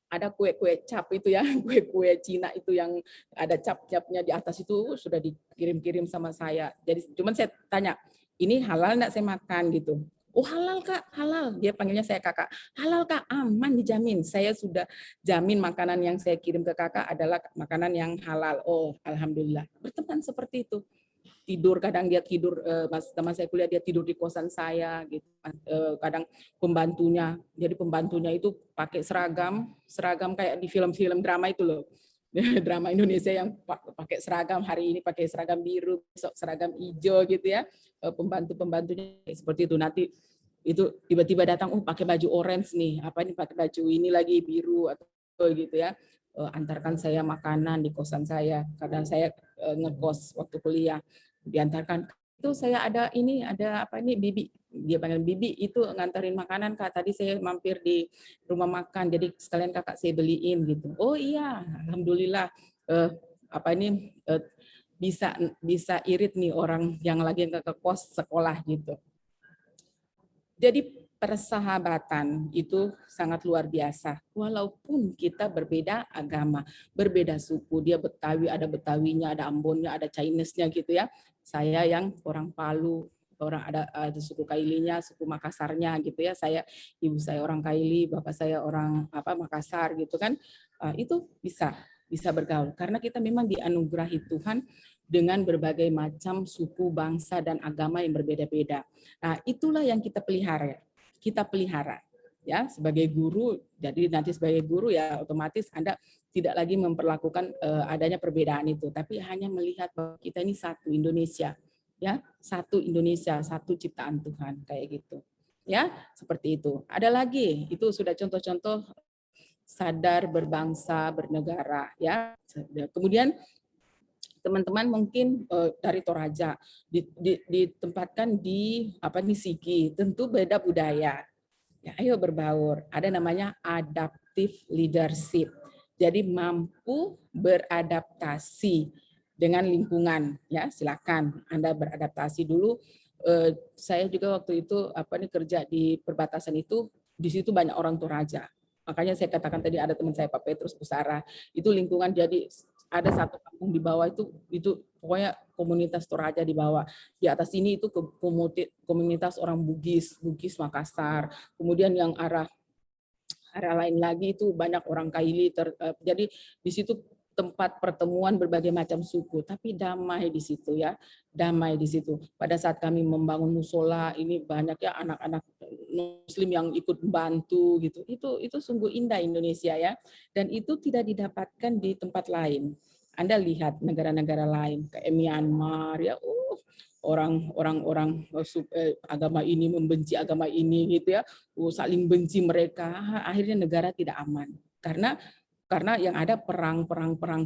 Ada kue-kue cap itu ya, kue-kue Cina itu yang ada cap-capnya di atas itu sudah dikirim-kirim sama saya. Jadi cuman saya tanya, ini halal enggak saya makan gitu. Oh halal Kak, halal. Dia panggilnya saya Kakak. Halal Kak, aman dijamin. Saya sudah jamin makanan yang saya kirim ke Kakak adalah makanan yang halal. Oh alhamdulillah. Berteman seperti itu. Tidur kadang dia tidur, teman saya kuliah dia tidur di kosan saya gitu. Kadang pembantunya, jadi pembantunya itu pakai seragam kayak di film-film drama itu loh. Drama Indonesia yang pakai seragam, hari ini pakai seragam biru, besok seragam hijau gitu ya. Pembantu-pembantunya seperti itu. Nanti itu tiba-tiba datang, pakai baju orange nih, apa ini pakai baju ini lagi biru atau gitu ya. Antarkan saya makanan di kosan saya. Kadang saya ngekos waktu kuliah, diantarkan. Itu saya ada Bibi, dia panggil Bibi, itu nganterin makanan Kak, tadi saya mampir di rumah makan, jadi sekalian Kakak saya beliin gitu. Oh iya, alhamdulillah bisa irit nih orang yang lagi ke kos sekolah gitu. Jadi persahabatan itu sangat luar biasa. Walaupun kita berbeda agama, berbeda suku, dia Betawi, ada Betawinya, ada Ambonnya, ada Chinese-nya gitu ya. Saya yang orang Palu, ada suku Kailinya, suku Makassarnya gitu ya. Ibu saya orang Kaili, bapak saya orang Makassar gitu kan. Itu bisa bergaul karena kita memang dianugerahi Tuhan dengan berbagai macam suku, bangsa dan agama yang berbeda-beda. Nah, itulah yang kita pelihara. Ya sebagai guru. Jadi nanti sebagai guru ya otomatis Anda tidak lagi memperlakukan adanya perbedaan itu, tapi hanya melihat bahwa kita ini satu Indonesia, ya, satu Indonesia, satu ciptaan Tuhan kayak gitu. Ya, seperti itu. Ada lagi, itu sudah contoh-contoh sadar berbangsa, bernegara, ya. Kemudian teman-teman mungkin dari Toraja ditempatkan di Sigi, tentu beda budaya. Ya, ayo berbaur. Ada namanya adaptive leadership. Jadi mampu beradaptasi dengan lingkungan. Ya, silakan Anda beradaptasi dulu. Saya juga waktu itu kerja di perbatasan itu, di situ banyak orang Toraja. Makanya saya katakan tadi ada teman saya Pak Petrus Pusara. Itu lingkungan, jadi ada satu kampung di bawah itu pokoknya komunitas Toraja di bawah. Di atas ini itu komunitas orang Bugis Makassar. Kemudian yang arah lain lagi itu banyak orang Kaili. Jadi di situ tempat pertemuan berbagai macam suku, tapi damai di situ ya, damai di situ. Pada saat kami membangun musola, ini banyak ya anak-anak Muslim yang ikut bantu gitu. Itu sungguh indah Indonesia ya, dan itu tidak didapatkan di tempat lain. Anda lihat negara-negara lain kayak Myanmar ya, orang agama ini membenci agama ini gitu ya, saling benci mereka, akhirnya negara tidak aman karena yang ada perang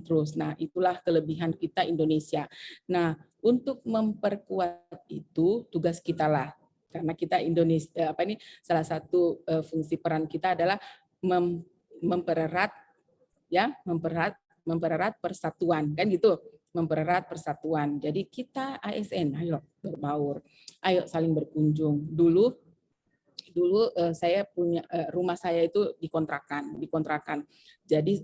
terus. Nah, itulah kelebihan kita Indonesia. Nah, untuk memperkuat itu tugas kita lah. Karena kita Indonesia salah satu fungsi peran kita adalah mempererat persatuan kan gitu. Mempererat persatuan. Jadi kita ASN ayo berbaur. Ayo saling berkunjung. Dulu saya punya rumah saya itu dikontrakan. Jadi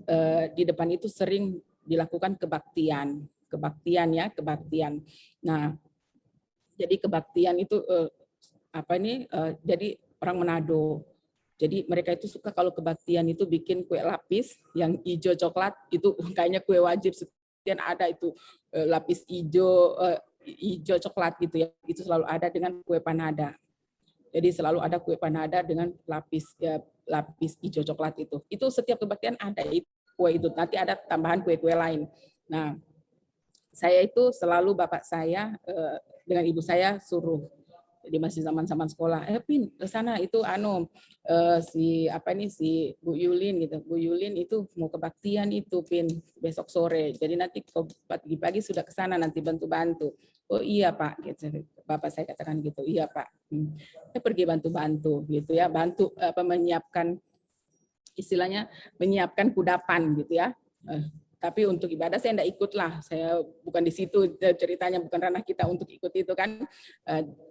di depan itu sering dilakukan kebaktian. Nah, jadi kebaktian itu jadi orang Manado. Jadi mereka itu suka kalau kebaktian itu bikin kue lapis yang hijau coklat, itu kayaknya kue wajib setiap ada itu lapis hijau coklat gitu ya. Itu selalu ada dengan kue panada. Jadi selalu ada kue panada dengan lapis hijau coklat itu. Itu setiap kebaktian ada kue itu. Nanti ada tambahan kue-kue lain. Nah, saya itu selalu bapak saya dengan ibu saya suruh. Jadi masih zaman-zaman sekolah. Pin ke sana itu si Bu Yulin gitu. Bu Yulin itu mau kebaktian itu Pin besok sore. Jadi nanti pagi-pagi sudah ke sana nanti bantu-bantu. Oh iya Pak, gitu. Bapak saya katakan gitu. Iya Pak. Saya pergi bantu-bantu gitu ya, bantu menyiapkan istilahnya menyiapkan kudapan gitu ya. Tapi untuk ibadah saya enggak ikut lah. Saya bukan di situ ceritanya, bukan ranah kita untuk ikut itu kan.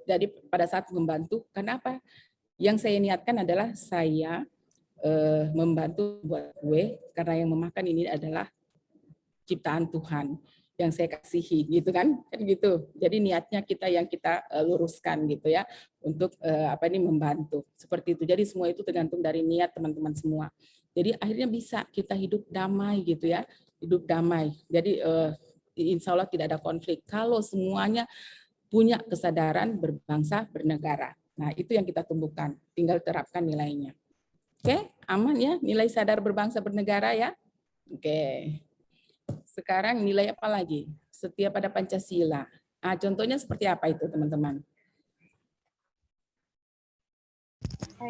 Jadi pada saat membantu, kenapa? Yang saya niatkan adalah saya membantu buat kue karena yang memakan ini adalah ciptaan Tuhan yang saya kasihi gitu kan gitu. Jadi niatnya kita luruskan gitu ya untuk membantu seperti itu. Jadi semua itu tergantung dari niat teman-teman semua. Jadi akhirnya bisa kita hidup damai gitu ya, hidup damai. Jadi insya Allah tidak ada konflik kalau semuanya punya kesadaran berbangsa bernegara. Nah itu yang kita tumbuhkan, tinggal terapkan nilainya. Oke, aman ya nilai sadar berbangsa bernegara ya. Oke. Sekarang nilai apa lagi? Setia pada Pancasila. Nah, contohnya seperti apa itu, teman-teman?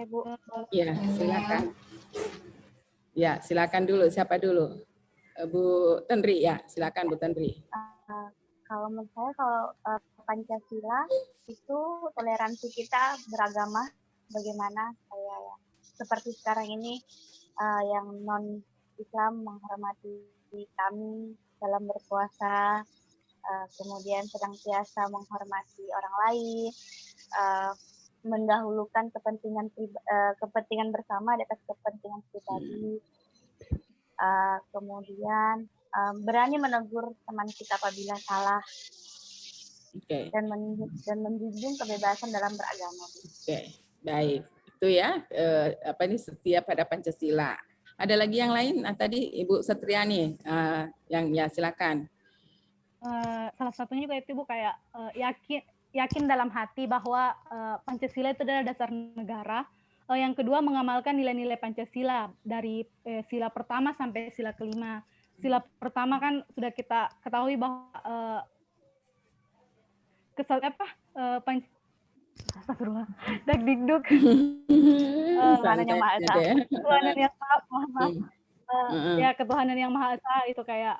Bu. Ya, silakan. Ya, silakan dulu. Siapa dulu? Bu Tendri ya, silakan Bu Tendri. Kalau menurut saya, kalau Pancasila itu toleransi kita beragama, bagaimana seperti sekarang ini yang non Islam menghormati kami dalam berpuasa, kemudian senantiasa menghormati orang lain, mendahulukan kepentingan bersama di atas kepentingan pribadi, kemudian berani menegur teman kita apabila salah, dan menjunjung kebebasan dalam beragama. Oke, baik. Itu ya setia pada Pancasila. Ada lagi yang lain? Tadi Ibu Setriani yang ya silakan. Salah satunya juga itu Ibu kayak yakin dalam hati bahwa Pancasila itu adalah dasar negara. Yang kedua mengamalkan nilai-nilai Pancasila dari sila pertama sampai sila kelima. Sila pertama kan sudah kita ketahui bahwa Astagfirullah. Dagdikduk. Tuhanan yang Maha Esa. Tuhanan yang maaf. Ya, ketuhanan yang Maha Esa itu kayak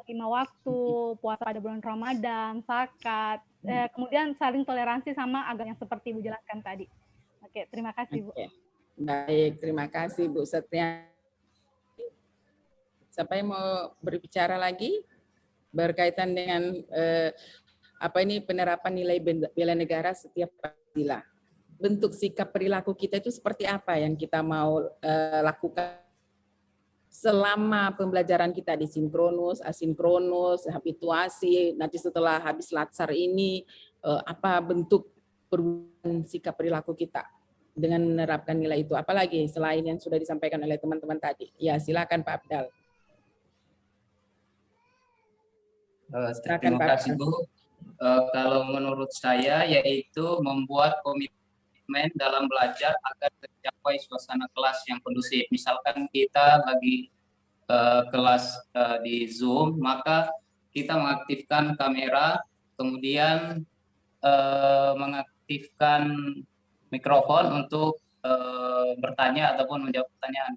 5 waktu, puasa pada bulan Ramadan, zakat, kemudian saling toleransi sama agama yang seperti Ibu jelaskan tadi. Oke, terima kasih Bu. Baik, terima kasih Bu Setia. Siapa yang mau berbicara lagi berkaitan dengan penerapan nilai bela negara setiap Pancasila. Bentuk sikap perilaku kita itu seperti apa yang kita mau lakukan selama pembelajaran kita di sinkronus, asinkronus, habituasi, nanti setelah habis latsar ini apa bentuk perubahan sikap perilaku kita dengan menerapkan nilai itu. Apalagi selain yang sudah disampaikan oleh teman-teman tadi. Ya, silakan Pak Abdal. Terima kasih Bu. Kalau menurut saya yaitu membuat komitmen dalam belajar agar tercapai suasana kelas yang kondusif. Misalkan kita lagi kelas di Zoom, maka kita mengaktifkan kamera, kemudian mengaktifkan mikrofon untuk bertanya ataupun menjawab pertanyaan.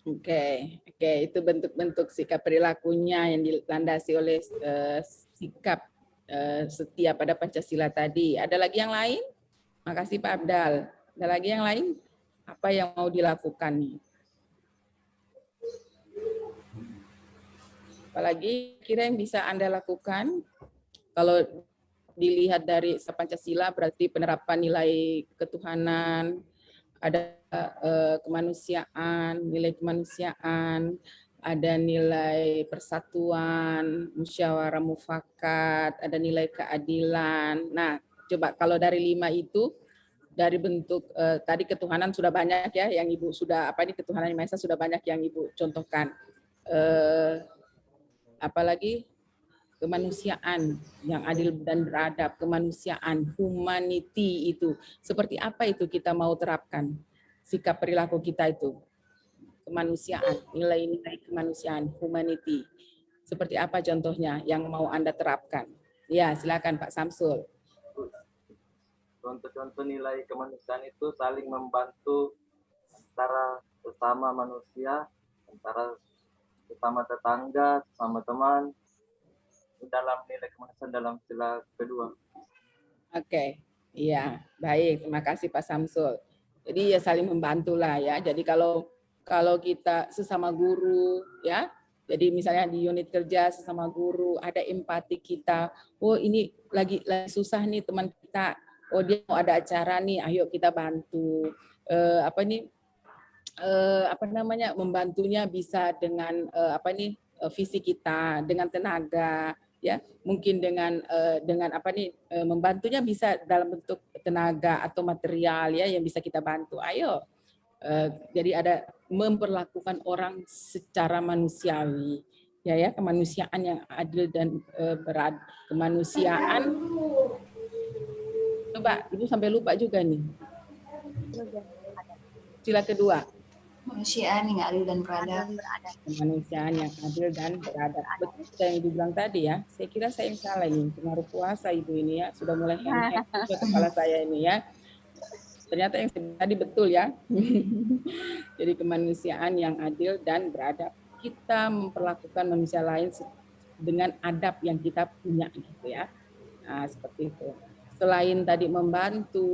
Oke, itu bentuk-bentuk sikap perilakunya yang dilandasi oleh sikap setia pada Pancasila tadi. Ada lagi yang lain? Makasih Pak Abdal. Ada lagi yang lain? Apa yang mau dilakukan nih? Apalagi kira yang bisa Anda lakukan? Kalau dilihat dari Pancasila berarti penerapan nilai ketuhanan, ada kemanusiaan, nilai kemanusiaan, ada nilai persatuan, musyawarah mufakat, ada nilai keadilan. Nah, coba kalau dari 5 itu, dari bentuk tadi ketuhanan sudah banyak ya, yang Ibu sudah ketuhanan yang Maha Esa sudah banyak yang Ibu contohkan. Apalagi kemanusiaan yang adil dan beradab, kemanusiaan, humanity itu. Seperti apa itu kita mau terapkan? Sikap perilaku kita itu. Kemanusiaan, nilai-nilai kemanusiaan, humanity. Seperti apa contohnya yang mau Anda terapkan? Ya, silakan Pak Samsul. Contoh-contoh nilai kemanusiaan itu saling membantu antara sesama manusia, antara sesama tetangga, sesama teman, dalam nilai kemanusiaan dalam sila kedua. Oke, iya, baik. Terima kasih Pak Samsul. Jadi ya saling membantu lah ya. Jadi kalau kita sesama guru ya, jadi misalnya di unit kerja sesama guru ada empati kita. Oh ini lagi susah nih teman kita. Oh dia mau ada acara nih, ayo kita bantu. Membantunya bisa dengan visi kita, dengan tenaga. Ya mungkin dengan membantunya bisa dalam bentuk tenaga atau material ya yang bisa kita bantu. Ayo jadi ada memperlakukan orang secara manusiawi ya kemanusiaan yang adil dan beradab. Kemanusiaan, coba Ibu sampai lupa juga nih sila kedua. Kemanusiaan yang adil dan beradab. Kemanusiaan yang adil dan beradab. Betul yang Ibu bilang tadi ya. Saya kira saya yang salah ini. Pengaruh puasa Ibu ini ya. Sudah mulai hang-hang ke kepala saya ini ya. Ternyata yang tadi betul ya. Jadi kemanusiaan yang adil dan beradab. Kita memperlakukan manusia lain dengan adab yang kita punya gitu ya. Nah, seperti itu. Selain tadi membantu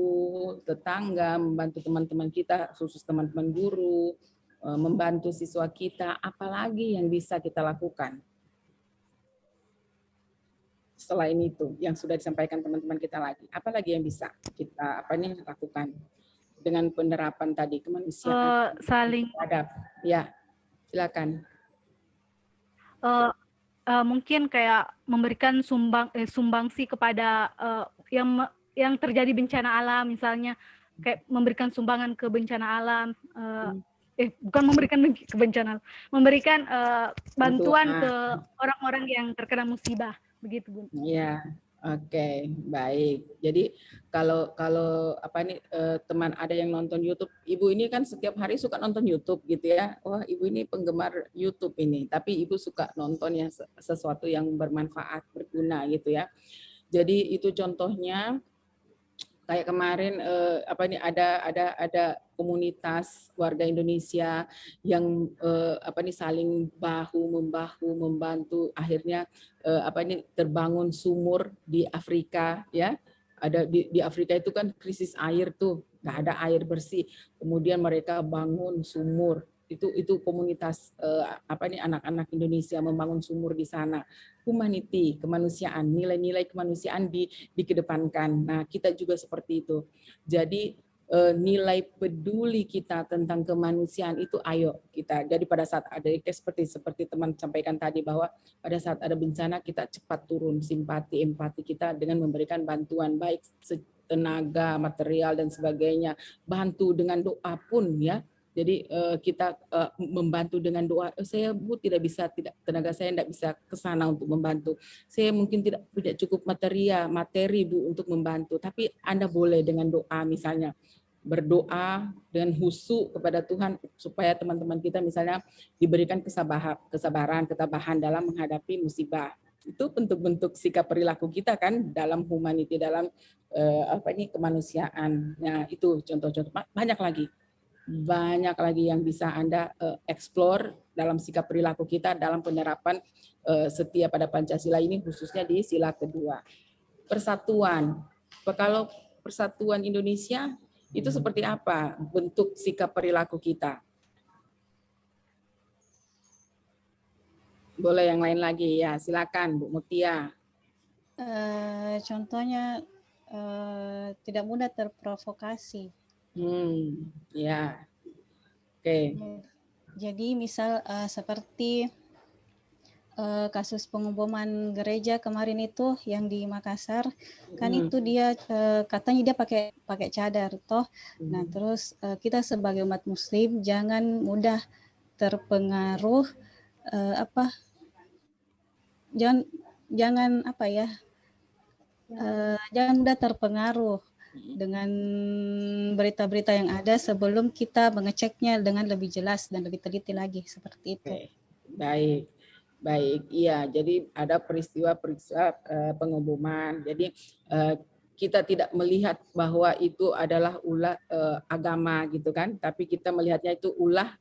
tetangga, membantu teman-teman kita, khusus teman-teman guru, membantu siswa kita, apalagi yang bisa kita lakukan? Selain itu, yang sudah disampaikan teman-teman kita lagi, apalagi yang bisa kita lakukan dengan penerapan tadi kemanusiaan, saling adab. Ya, silakan. Mungkin kayak memberikan sumbangsi kepada yang terjadi bencana alam, misalnya kayak memberikan sumbangan ke bencana alam, bukan memberikan ke bencana, memberikan bantuan ke orang-orang yang terkena musibah, begitu Bu. Iya, oke, baik. Jadi kalau teman ada yang nonton YouTube, Ibu ini kan setiap hari suka nonton YouTube gitu ya. Wah, Ibu ini penggemar YouTube ini, tapi Ibu suka nonton yang sesuatu yang bermanfaat, berguna gitu ya. Jadi itu contohnya kayak kemarin ada komunitas warga Indonesia yang saling bahu-membahu membantu, akhirnya terbangun sumur di Afrika ya. Ada di Afrika itu kan krisis air tuh, nggak ada air bersih. Kemudian mereka bangun sumur. Itu komunitas anak-anak Indonesia membangun sumur di sana. Humanity, kemanusiaan, nilai-nilai kemanusiaan dikedepankan. Nah, kita juga seperti itu. Jadi nilai peduli kita tentang kemanusiaan itu ayo kita. Jadi pada saat ada seperti teman sampaikan tadi, bahwa pada saat ada bencana kita cepat turun simpati, empati kita dengan memberikan bantuan baik tenaga, material dan sebagainya. Bantu dengan doa pun ya. Jadi kita membantu dengan doa. Saya Bu tidak bisa, tenaga saya tidak bisa ke sana untuk membantu. Saya mungkin tidak punya cukup materi Bu untuk membantu. Tapi Anda boleh dengan doa misalnya berdoa dengan khusyuk kepada Tuhan supaya teman-teman kita misalnya diberikan kesabaran, ketabahan dalam menghadapi musibah. Itu bentuk-bentuk sikap perilaku kita kan dalam humanity, dalam kemanusiaan. Nah, itu contoh-contoh, banyak lagi yang bisa Anda explore dalam sikap perilaku kita dalam penerapan setia pada Pancasila ini, khususnya di sila kedua. Persatuan. Kalau persatuan Indonesia itu seperti apa bentuk sikap perilaku kita? Boleh yang lain lagi ya, silakan Bu Mutia. Contohnya tidak mudah terprovokasi. Ya, oke. Jadi misal seperti kasus pengeboman gereja kemarin itu yang di Makassar, kan itu dia katanya dia pakai cadar toh. Nah terus kita sebagai umat Muslim jangan mudah terpengaruh jangan mudah terpengaruh dengan berita-berita yang ada sebelum kita mengeceknya dengan lebih jelas dan lebih teliti lagi, seperti itu. Baik, iya. Jadi ada peristiwa pengeboman. Jadi kita tidak melihat bahwa itu adalah ulah agama gitu kan, tapi kita melihatnya itu ulah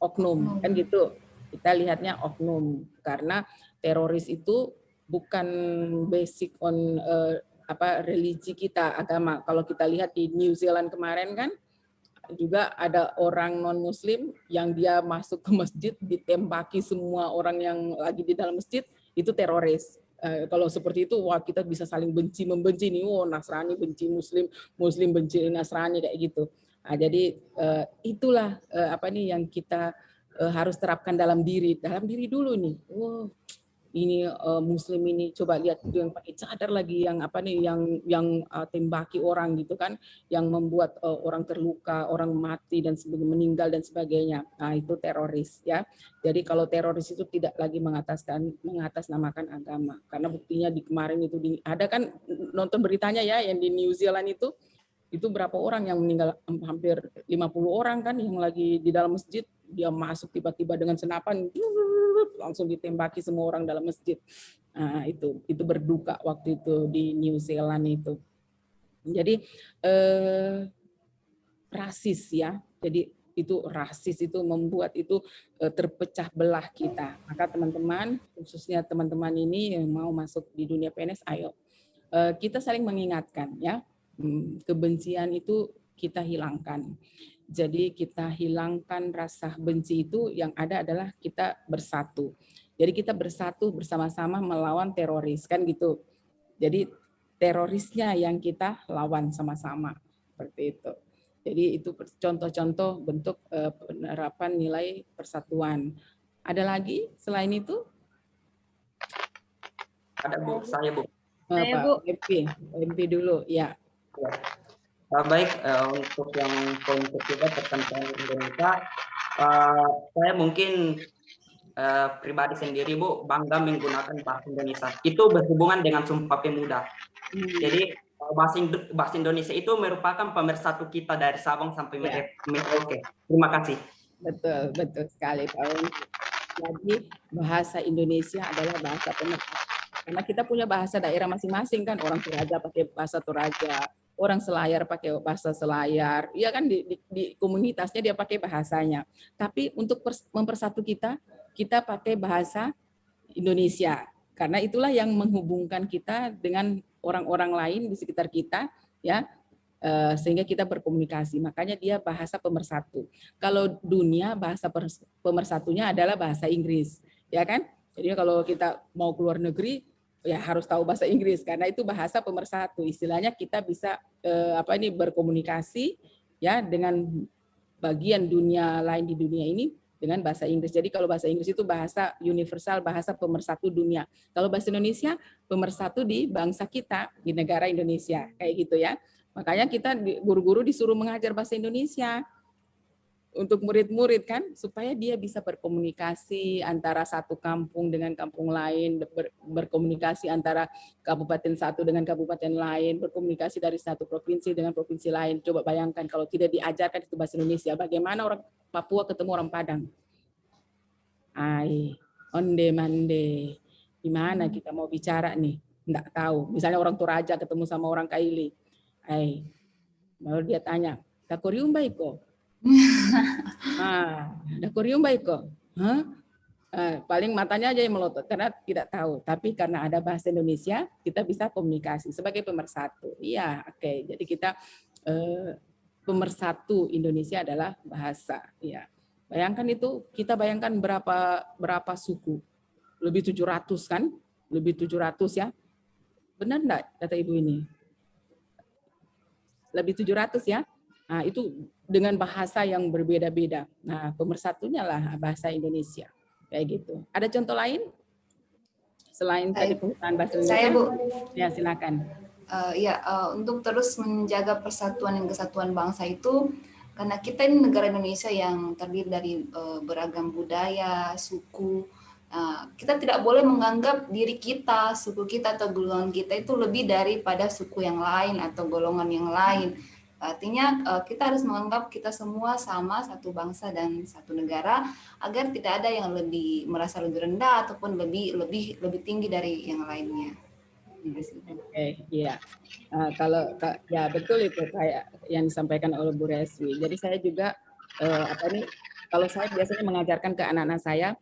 oknum kan gitu. Kita lihatnya oknum karena teroris itu bukan basic on religi kita, agama. Kalau kita lihat di New Zealand kemarin kan juga ada orang non-muslim yang dia masuk ke masjid, ditembaki semua orang yang lagi di dalam masjid, itu teroris. Kalau seperti itu, wah kita bisa saling membenci nih, Nasrani benci Muslim, Muslim benci Nasrani kayak gitu. Nah, jadi itulah yang kita harus terapkan dalam diri dulu nih. Ini Muslim ini coba lihat itu yang pakai cadar lagi, yang yang tembaki orang gitu kan, yang membuat orang terluka, orang mati dan sebagainya, meninggal dan sebagainya. Nah itu teroris ya. Jadi kalau teroris itu tidak lagi mengatasnamakan agama, karena buktinya di kemarin itu ada kan nonton beritanya ya yang di New Zealand itu berapa orang yang meninggal, hampir 50 orang kan yang lagi di dalam masjid, dia masuk tiba-tiba dengan senapan langsung ditembaki semua orang dalam masjid. Nah, itu berduka waktu itu di New Zealand itu. Jadi rasis ya. Jadi itu rasis itu membuat itu terpecah belah kita. Maka teman-teman, khususnya teman-teman ini yang mau masuk di dunia PNS, ayo kita saling mengingatkan ya. Kebencian itu kita hilangkan. Jadi kita hilangkan rasa benci itu, yang ada adalah kita bersatu. Jadi kita bersatu bersama-sama melawan teroris kan gitu. Jadi terorisnya yang kita lawan sama-sama seperti itu. Jadi itu contoh-contoh bentuk penerapan nilai persatuan. Ada lagi selain itu? Ada Bu, saya Bu. Pak MP dulu ya. Baik, untuk yang poin ketiga tentang Indonesia, saya mungkin pribadi sendiri Bu bangga menggunakan bahasa Indonesia. Itu berhubungan dengan Sumpah Pemuda. Jadi bahasa Indonesia itu merupakan pemersatu kita dari Sabang sampai Merauke. Terima kasih. Betul sekali Pak. Jadi bahasa Indonesia adalah bahasa pemersatu. Karena kita punya bahasa daerah masing-masing kan, orang Toraja pakai bahasa Toraja, orang Selayar pakai bahasa Selayar, ya kan di komunitasnya dia pakai bahasanya. Tapi untuk mempersatu kita pakai bahasa Indonesia. Karena itulah yang menghubungkan kita dengan orang-orang lain di sekitar kita, ya, sehingga kita berkomunikasi. Makanya dia bahasa pemersatu. Kalau dunia bahasa pemersatunya adalah bahasa Inggris, ya kan? Jadi kalau kita mau keluar negeri, ya harus tahu bahasa Inggris karena itu bahasa pemersatu. Istilahnya kita bisa berkomunikasi ya dengan bagian dunia lain di dunia ini dengan bahasa Inggris. Jadi kalau bahasa Inggris itu bahasa universal, bahasa pemersatu dunia. Kalau bahasa Indonesia pemersatu di bangsa kita, di negara Indonesia, kayak gitu ya. Makanya kita guru-guru disuruh mengajar bahasa Indonesia. untuk murid-murid kan, supaya dia bisa berkomunikasi antara satu kampung dengan kampung lain, berkomunikasi antara kabupaten satu dengan kabupaten lain, berkomunikasi dari satu provinsi dengan provinsi lain. Coba bayangkan kalau tidak diajarkan itu bahasa Indonesia, bagaimana orang Papua ketemu orang Padang? Ai, onde mande, gimana kita mau bicara nih? Nggak tahu. Misalnya orang Toraja ketemu sama orang Kaili, ai, baru dia tanya, "Takorium baiko?" Dakorium baiko? Hah? Paling matanya aja yang melotot karena tidak tahu. Tapi karena ada bahasa Indonesia, kita bisa komunikasi sebagai pemersatu. Iya, oke. Jadi kita pemersatu Indonesia adalah bahasa. Ya, bayangkan itu. Kita bayangkan berapa suku? Lebih 700 kan? Lebih 700 ya. Benar enggak kata Ibu ini? Lebih 700 ya. Nah, itu dengan bahasa yang berbeda-beda. Nah, pemersatunya lah bahasa Indonesia. Kayak gitu. Ada contoh lain? Selain tadi penggunaan bahasa Indonesia? Saya, Bu. Ya, silakan. Untuk terus menjaga persatuan dan kesatuan bangsa itu, karena kita ini negara Indonesia yang terdiri dari beragam budaya, suku, kita tidak boleh menganggap diri kita, suku kita atau golongan kita itu lebih daripada suku yang lain atau golongan yang lain. Artinya kita harus menganggap kita semua sama, satu bangsa dan satu negara, agar tidak ada yang merasa lebih rendah ataupun lebih tinggi dari yang lainnya. Iya. Kalau ya betul itu kayak yang disampaikan oleh Bu Reswi. Jadi saya juga kalau saya biasanya mengajarkan ke anak-anak saya,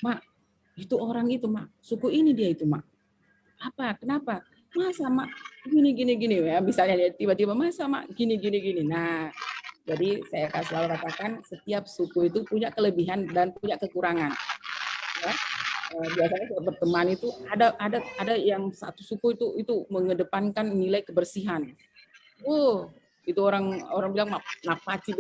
"Mak, itu orang itu, Mak, suku ini dia itu, Mak. Apa? Kenapa? Masa, Mak, gini ya, misalnya tiba-tiba masa, Mak, gini. Nah, jadi saya selalu katakan setiap suku itu punya kelebihan dan punya kekurangan. Ya. Biasanya kalau berteman itu ada yang satu suku itu mengedepankan nilai kebersihan. Itu orang bilang napaci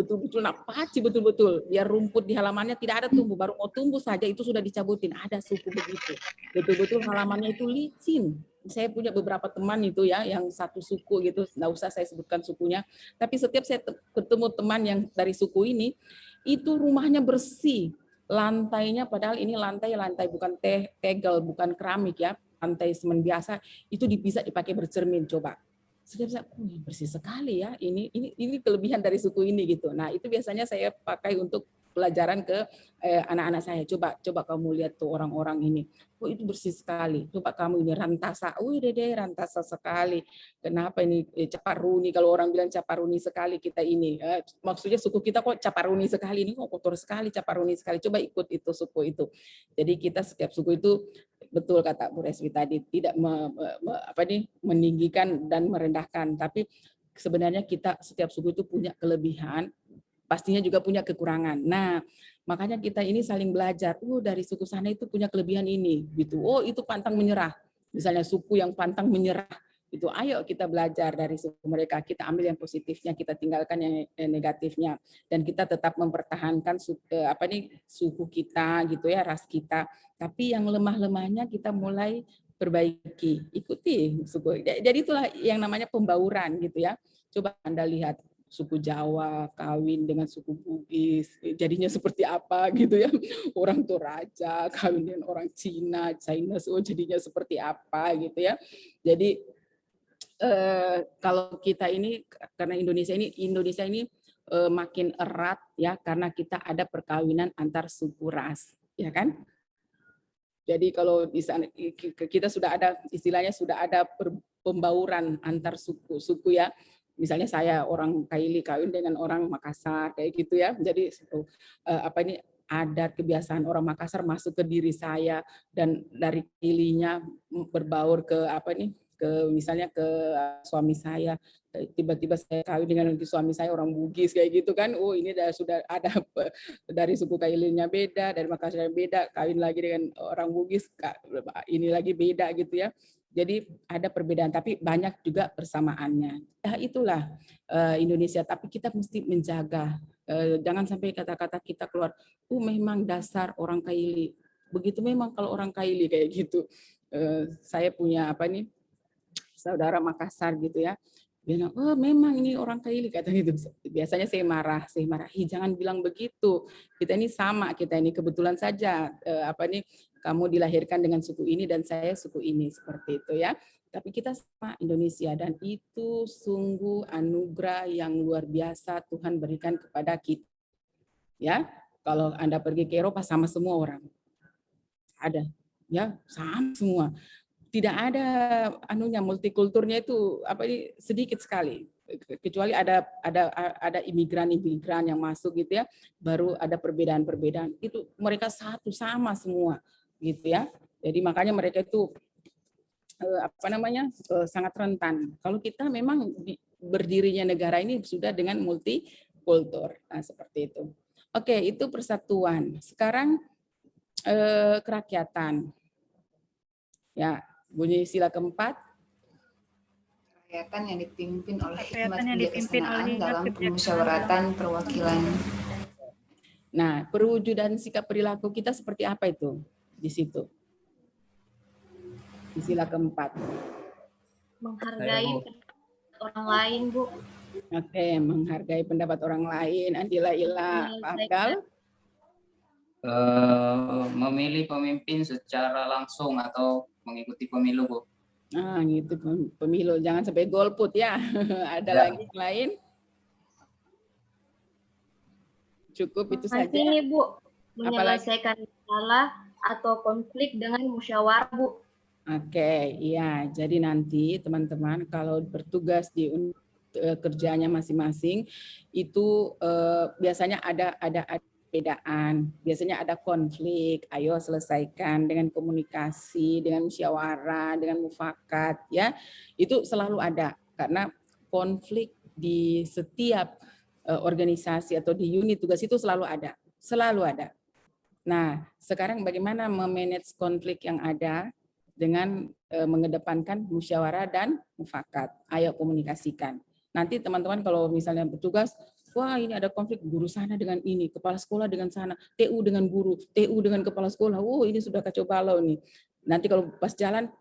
betul-betul. Biar rumput di halamannya tidak ada tumbuh, baru mau tumbuh saja itu sudah dicabutin. Ada suku begitu. Betul-betul halamannya itu licin. Saya punya beberapa teman itu ya, yang satu suku gitu, nggak usah saya sebutkan sukunya. Tapi setiap saya ketemu teman yang dari suku ini, itu rumahnya bersih. Lantainya, padahal ini lantai bukan tegel, bukan keramik ya, lantai semen biasa, itu bisa dipakai bercermin, coba. Setiap saya, bersih sekali ya, ini kelebihan dari suku ini gitu. Nah, itu biasanya saya pakai untuk pelajaran ke anak-anak saya. Coba kamu lihat tuh orang-orang ini. Itu bersih sekali. Coba kamu ini rantasa. Dede rantasa sekali. Kenapa ini caparuni? Kalau orang bilang caparuni sekali kita ini. Maksudnya suku kita kok caparuni sekali, ini kok kotor sekali, caparuni sekali. Coba ikut itu suku itu. Jadi kita setiap suku itu, betul kata Bu Reswi tadi, tidak meninggikan dan merendahkan, tapi sebenarnya kita setiap suku itu punya kelebihan, pastinya juga punya kekurangan. Nah, makanya kita ini saling belajar. Dari suku sana itu punya kelebihan ini, gitu. Itu pantang menyerah. Misalnya suku yang pantang menyerah, itu ayo kita belajar dari suku mereka. Kita ambil yang positifnya, kita tinggalkan yang negatifnya, dan kita tetap mempertahankan suku kita, gitu ya, ras kita. Tapi yang lemah-lemahnya kita mulai perbaiki, ikuti suku. Jadi itulah yang namanya pembauran, gitu ya. Coba Anda lihat suku Jawa kawin dengan suku Bugis, jadinya seperti apa gitu ya. Orang Toraja kawin dengan orang Cina, jadinya seperti apa gitu ya. Jadi kalau kita ini, karena Indonesia ini makin erat ya, karena kita ada perkawinan antar suku ras, ya kan? Jadi kalau di sana kita sudah ada, istilahnya sudah ada pembauran antar suku ya. Misalnya saya orang Kaili kawin dengan orang Makassar kayak gitu ya. Jadi adat kebiasaan orang Makassar masuk ke diri saya, dan dari Kailinya berbaur ke misalnya ke suami saya. Tiba-tiba saya kawin dengan suami saya orang Bugis kayak gitu kan. Ini sudah ada dari suku Kailinya beda, dari Makassar beda, kawin lagi dengan orang Bugis, ini lagi beda gitu ya. Jadi ada perbedaan, tapi banyak juga persamaannya. Itulah Indonesia, tapi kita mesti menjaga. Jangan sampai kata-kata kita keluar, memang dasar orang Kaili. Begitu memang kalau orang Kaili kayak gitu. Saya punya saudara Makassar gitu ya. Bilang, oh memang ini orang Kaili, kata gitu. Biasanya saya marah, jangan bilang begitu. Kita ini sama, kita ini kebetulan saja kamu dilahirkan dengan suku ini dan saya suku ini, seperti itu ya. Tapi kita sama Indonesia, dan itu sungguh anugerah yang luar biasa Tuhan berikan kepada kita. Ya, kalau Anda pergi ke Eropa sama semua orang. Ada, ya, sama semua. Tidak ada multikulturnya itu sedikit sekali, kecuali ada imigran yang masuk gitu ya, baru ada perbedaan itu, mereka satu sama semua gitu ya. Jadi makanya mereka itu sangat rentan. Kalau kita memang berdirinya negara ini sudah dengan multikultur, nah, seperti itu. Oke, itu persatuan. Sekarang kerakyatan ya. Bunyi sila keempat. Kerakyatan yang dipimpin oleh hikmat kebijaksanaan dalam permusyawaratan perwakilan. Nah, perwujudan sikap perilaku kita seperti apa itu di situ? Di sila keempat. Menghargai orang lain, Bu. Oke, menghargai pendapat orang lain. Andila Ila, Pak Abdal. Memilih pemimpin secara langsung atau mengikuti pemilu, Bu. Ah, gitu, pemilu. Jangan sampai golput ya. Ada lagi yang lain? Cukup itu saja. Ini, Bu, menyelesaikan masalah atau konflik dengan musyawarah, Bu. Oke, iya. Jadi nanti teman-teman kalau bertugas di kerjanya masing-masing itu biasanya ada perbedaan, biasanya ada konflik, ayo selesaikan dengan komunikasi, dengan musyawarah, dengan mufakat, ya. Itu selalu ada, karena konflik di setiap organisasi atau di unit tugas itu selalu ada. Nah, sekarang bagaimana memanage konflik yang ada dengan mengedepankan musyawarah dan mufakat. Ayo komunikasikan. Nanti teman-teman kalau misalnya bertugas, wah ini ada konflik guru sana dengan ini, kepala sekolah dengan sana, TU dengan guru, TU dengan kepala sekolah, ini sudah kacau balau nih. Nanti kalau pas jalan,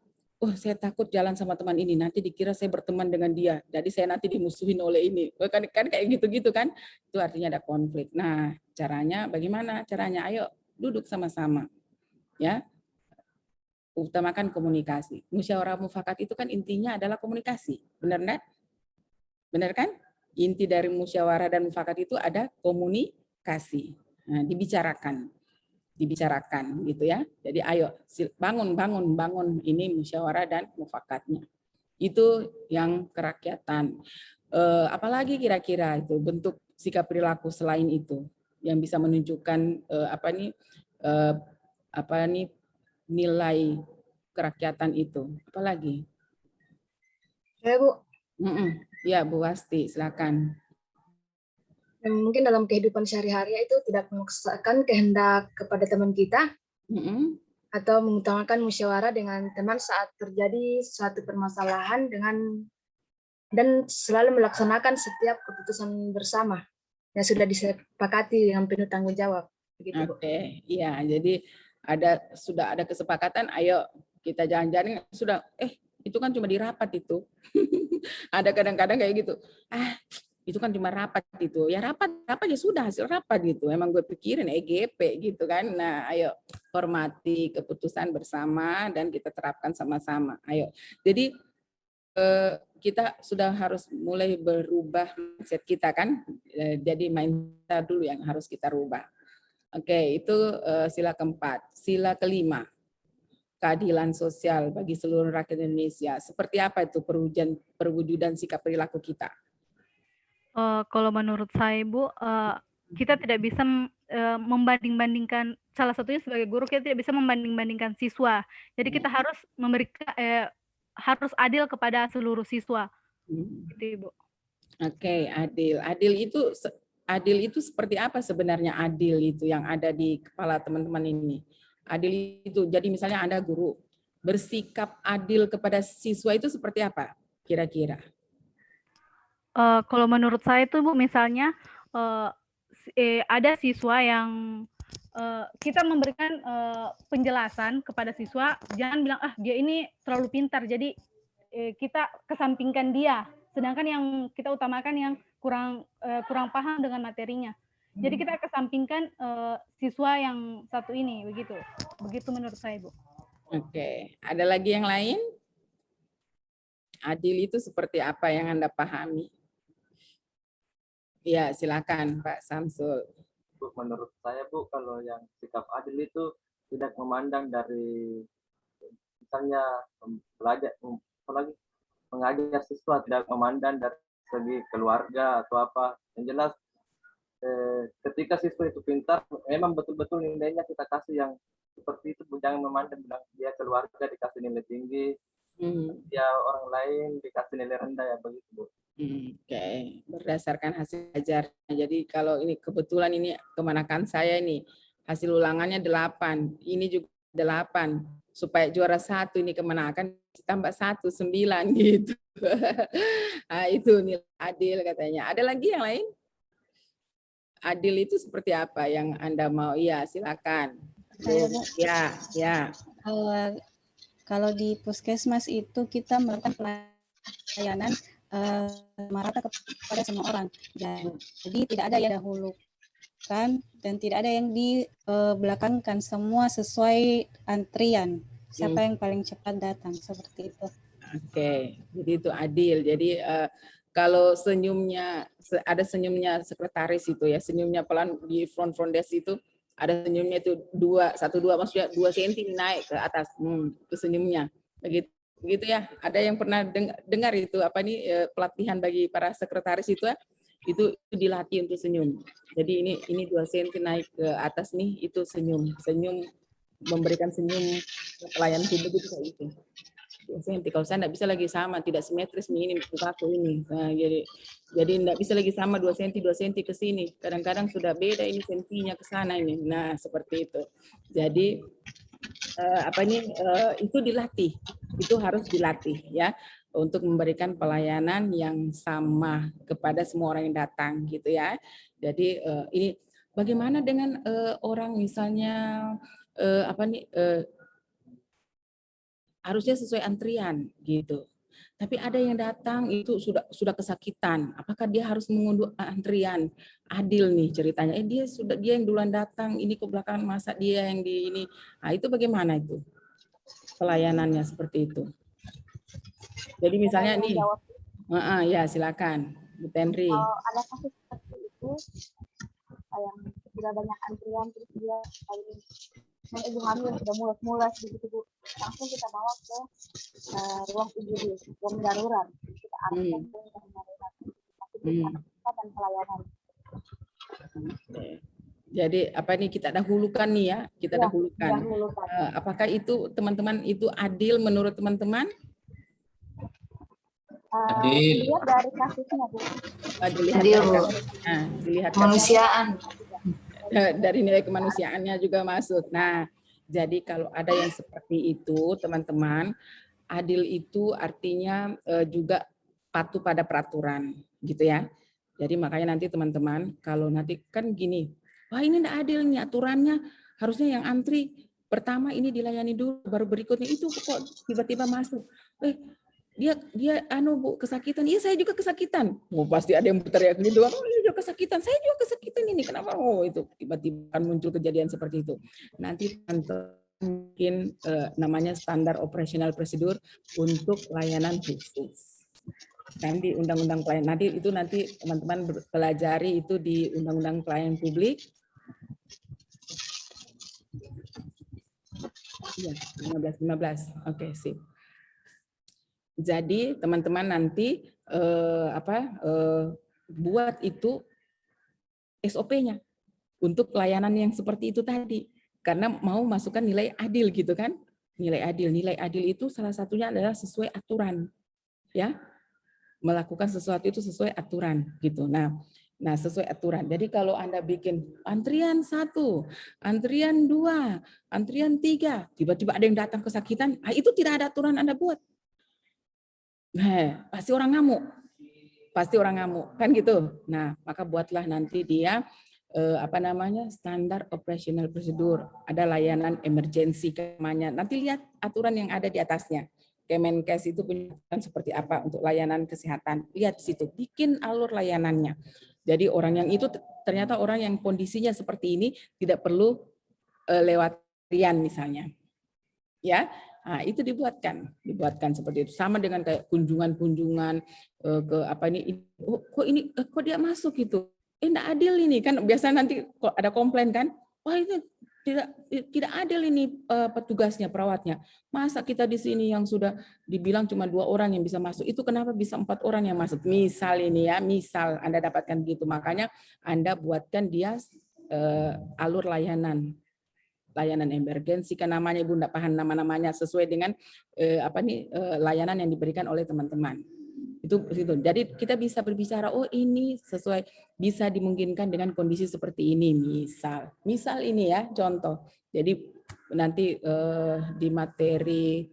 saya takut jalan sama teman ini, nanti dikira saya berteman dengan dia, jadi saya nanti dimusuhin oleh ini. Kan kayak gitu-gitu kan, itu artinya ada konflik. Nah, caranya bagaimana? Caranya ayo duduk sama-sama. Ya. Utamakan komunikasi. Musyawarah mufakat itu kan intinya adalah komunikasi. Benar enggak? Benar kan? Inti dari musyawarah dan mufakat itu ada komunikasi. Nah, dibicarakan gitu ya. Jadi ayo bangun ini musyawarah dan mufakatnya. Itu yang kerakyatan. Apalagi kira-kira itu bentuk sikap perilaku selain itu yang bisa menunjukkan nilai kerakyatan itu. Apalagi? Ya, Bu. Ya, Bu Wasti, silakan. Mungkin dalam kehidupan sehari-hari itu tidak memaksakan kehendak kepada teman kita, atau mengutamakan musyawarah dengan teman saat terjadi suatu permasalahan dan selalu melaksanakan setiap keputusan bersama yang sudah disepakati dengan penuh tanggung jawab. Oke, iya. Jadi sudah ada kesepakatan, ayo kita jalan-jalan, sudah itu kan cuma di rapat itu. Ada kadang-kadang kayak gitu. Itu kan cuma rapat itu. Ya rapat ya sudah, hasil rapat gitu. Emang gue pikirin EGP gitu kan. Nah, ayo hormati keputusan bersama dan kita terapkan sama-sama. Ayo. Jadi kita sudah harus mulai berubah mindset kita kan. Jadi mindset dulu yang harus kita rubah. Oke, itu sila keempat. Sila kelima, keadilan sosial bagi seluruh rakyat Indonesia. Seperti apa itu perwujudan sikap perilaku kita? Kalau menurut saya, Bu, kita tidak bisa membanding-bandingkan, salah satunya sebagai guru kita tidak bisa membanding-bandingkan siswa. Jadi kita harus memberikan harus adil kepada seluruh siswa. Gitu, Ibu. Oke, adil. Adil itu seperti apa sebenarnya adil itu yang ada di kepala teman-teman ini? Adil itu, jadi misalnya Anda guru, bersikap adil kepada siswa itu seperti apa kira-kira? Kalau menurut saya itu, Bu, misalnya ada siswa yang kita memberikan penjelasan kepada siswa, jangan bilang dia ini terlalu pintar, jadi kita kesampingkan dia. sedangkan yang kita utamakan yang kurang paham dengan materinya. Jadi kita kesampingkan siswa yang satu ini, begitu menurut saya, Bu. Oke, ada lagi yang lain? Adil itu seperti apa yang Anda pahami? Ya, silakan Pak Samsul. Bu, menurut saya Bu, kalau yang sikap adil itu tidak memandang dari misalnya belajar, apalagi mengajar siswa, tidak memandang dari segi keluarga atau apa. Yang jelas ketika siswa itu pintar, memang betul-betul nilainya kita kasih yang seperti itu, jangan memandang bilang dia keluarga dikasih nilai tinggi, dia orang lain dikasih nilai rendah, ya begitu Bu. Oke, berdasarkan hasil ajarnya. Jadi kalau ini kebetulan ini kemenakan saya ini hasil ulangannya 8, ini juga 8, supaya juara 1 ini kemenakan tambah 1, 9 gitu. Nah, itu nilai adil katanya. Ada lagi yang lain? Adil itu seperti apa yang Anda mau? Iya, silakan. Ya. Kalau di puskesmas itu kita melakukan pelayanan merata kepada semua orang. Jadi tidak ada yang dahulukan dan tidak ada yang dibelakangkan, semua sesuai antrian. Siapa yang paling cepat datang, seperti itu. Oke, jadi itu adil. Jadi kalau senyumnya, ada senyumnya sekretaris itu ya, senyumnya pelan di front desk itu, ada senyumnya itu 2 maksudnya 2 cm naik ke atas, itu senyumnya. Begitu ya. Ada yang pernah dengar itu apa nih pelatihan bagi para sekretaris itu ya? Itu dilatih untuk senyum. Jadi ini 2 cm naik ke atas nih, itu senyum memberikan senyum pelayan publik itu kayak itu. Kalau saya tidak bisa lagi sama, tidak simetris ini mukaku ini. Nah, jadi tidak bisa lagi sama 2 cm ke sini. Kadang-kadang sudah beda ini sentinya ke sana ini. Nah, seperti itu. Jadi itu dilatih. Itu harus dilatih ya untuk memberikan pelayanan yang sama kepada semua orang yang datang gitu ya. Jadi ini bagaimana dengan orang misalnya harusnya sesuai antrian gitu. Tapi ada yang datang itu sudah kesakitan. Apakah dia harus mengunduh antrian? Adil nih ceritanya. Dia yang duluan datang, ini ke belakang masa dia yang di ini. Nah, itu bagaimana itu? Pelayanannya seperti itu. Jadi misalnya nih. Ya, silakan Bu Tenri. Kalau ada kasus seperti itu yang sudah banyak antrian terus dia ibu hamil sudah mulas begitu Bu, langsung kita bawa ke ruang IGD, ruang darurat, kita arahkan ke ruang darurat, dan pelayanan. Jadi kita dahulukan nih ya, kita dahulukan. Apakah itu teman-teman itu adil menurut teman-teman? Adil. Dilihat dari kasusnya Bu. Adil Bu. Dilihat kemanusiaan. Dari nilai kemanusiaannya juga masuk. Nah, jadi kalau ada yang seperti itu, teman-teman, adil itu artinya juga patuh pada peraturan, gitu ya. Jadi makanya nanti teman-teman, kalau nanti kan gini, wah ini enggak adil nih aturannya, harusnya yang antri pertama ini dilayani dulu, baru berikutnya itu kok tiba-tiba masuk. Dia Bu kesakitan. Iya, saya juga kesakitan. Pasti ada yang berteriak gitu. Oh, dia juga kesakitan. Saya juga kesakitan ini. Kenapa? Itu tiba-tiba muncul kejadian seperti itu. Nanti mungkin namanya standar operasional prosedur untuk layanan khusus. Nanti undang-undang pelayanan nanti teman-teman pelajari itu di undang-undang pelayanan publik. Iya, 15. Oke, sip. Jadi teman-teman nanti buat itu SOP-nya untuk pelayanan yang seperti itu tadi, karena mau masukkan nilai adil gitu kan, nilai adil itu salah satunya adalah sesuai aturan, ya, melakukan sesuatu itu sesuai aturan gitu. Nah sesuai aturan. Jadi kalau Anda bikin antrian 1, antrian 2, antrian 3, tiba-tiba ada yang datang kesakitan, itu tidak ada aturan Anda buat. Nah, pasti orang ngamuk, kan gitu. Nah, maka buatlah nanti dia standar operasional prosedur, ada layanan emergency namanya. Nanti lihat aturan yang ada di atasnya. Kemenkes itu punya seperti apa untuk layanan kesehatan. Lihat di situ, bikin alur layanannya. Jadi orang yang itu ternyata orang yang kondisinya seperti ini tidak perlu lewat rian misalnya. Ya, nah, itu dibuatkan seperti itu. Sama dengan kayak kunjungan-kunjungan ke apa ini, kok dia masuk gitu. Enggak adil ini kan, biasa nanti kok ada komplain kan, wah itu tidak adil ini petugasnya, perawatnya. Masa kita di sini yang sudah dibilang cuma 2 orang yang bisa masuk, itu kenapa bisa 4 orang yang masuk? Misal ini ya, misal Anda dapatkan gitu. Makanya Anda buatkan dia alur layanan emergensi kan namanya, Ibu enggak paham nama-namanya, sesuai dengan layanan yang diberikan oleh teman-teman. Itu. Jadi kita bisa berbicara, oh ini sesuai, bisa dimungkinkan dengan kondisi seperti ini, misal ini ya contoh. Jadi nanti di materi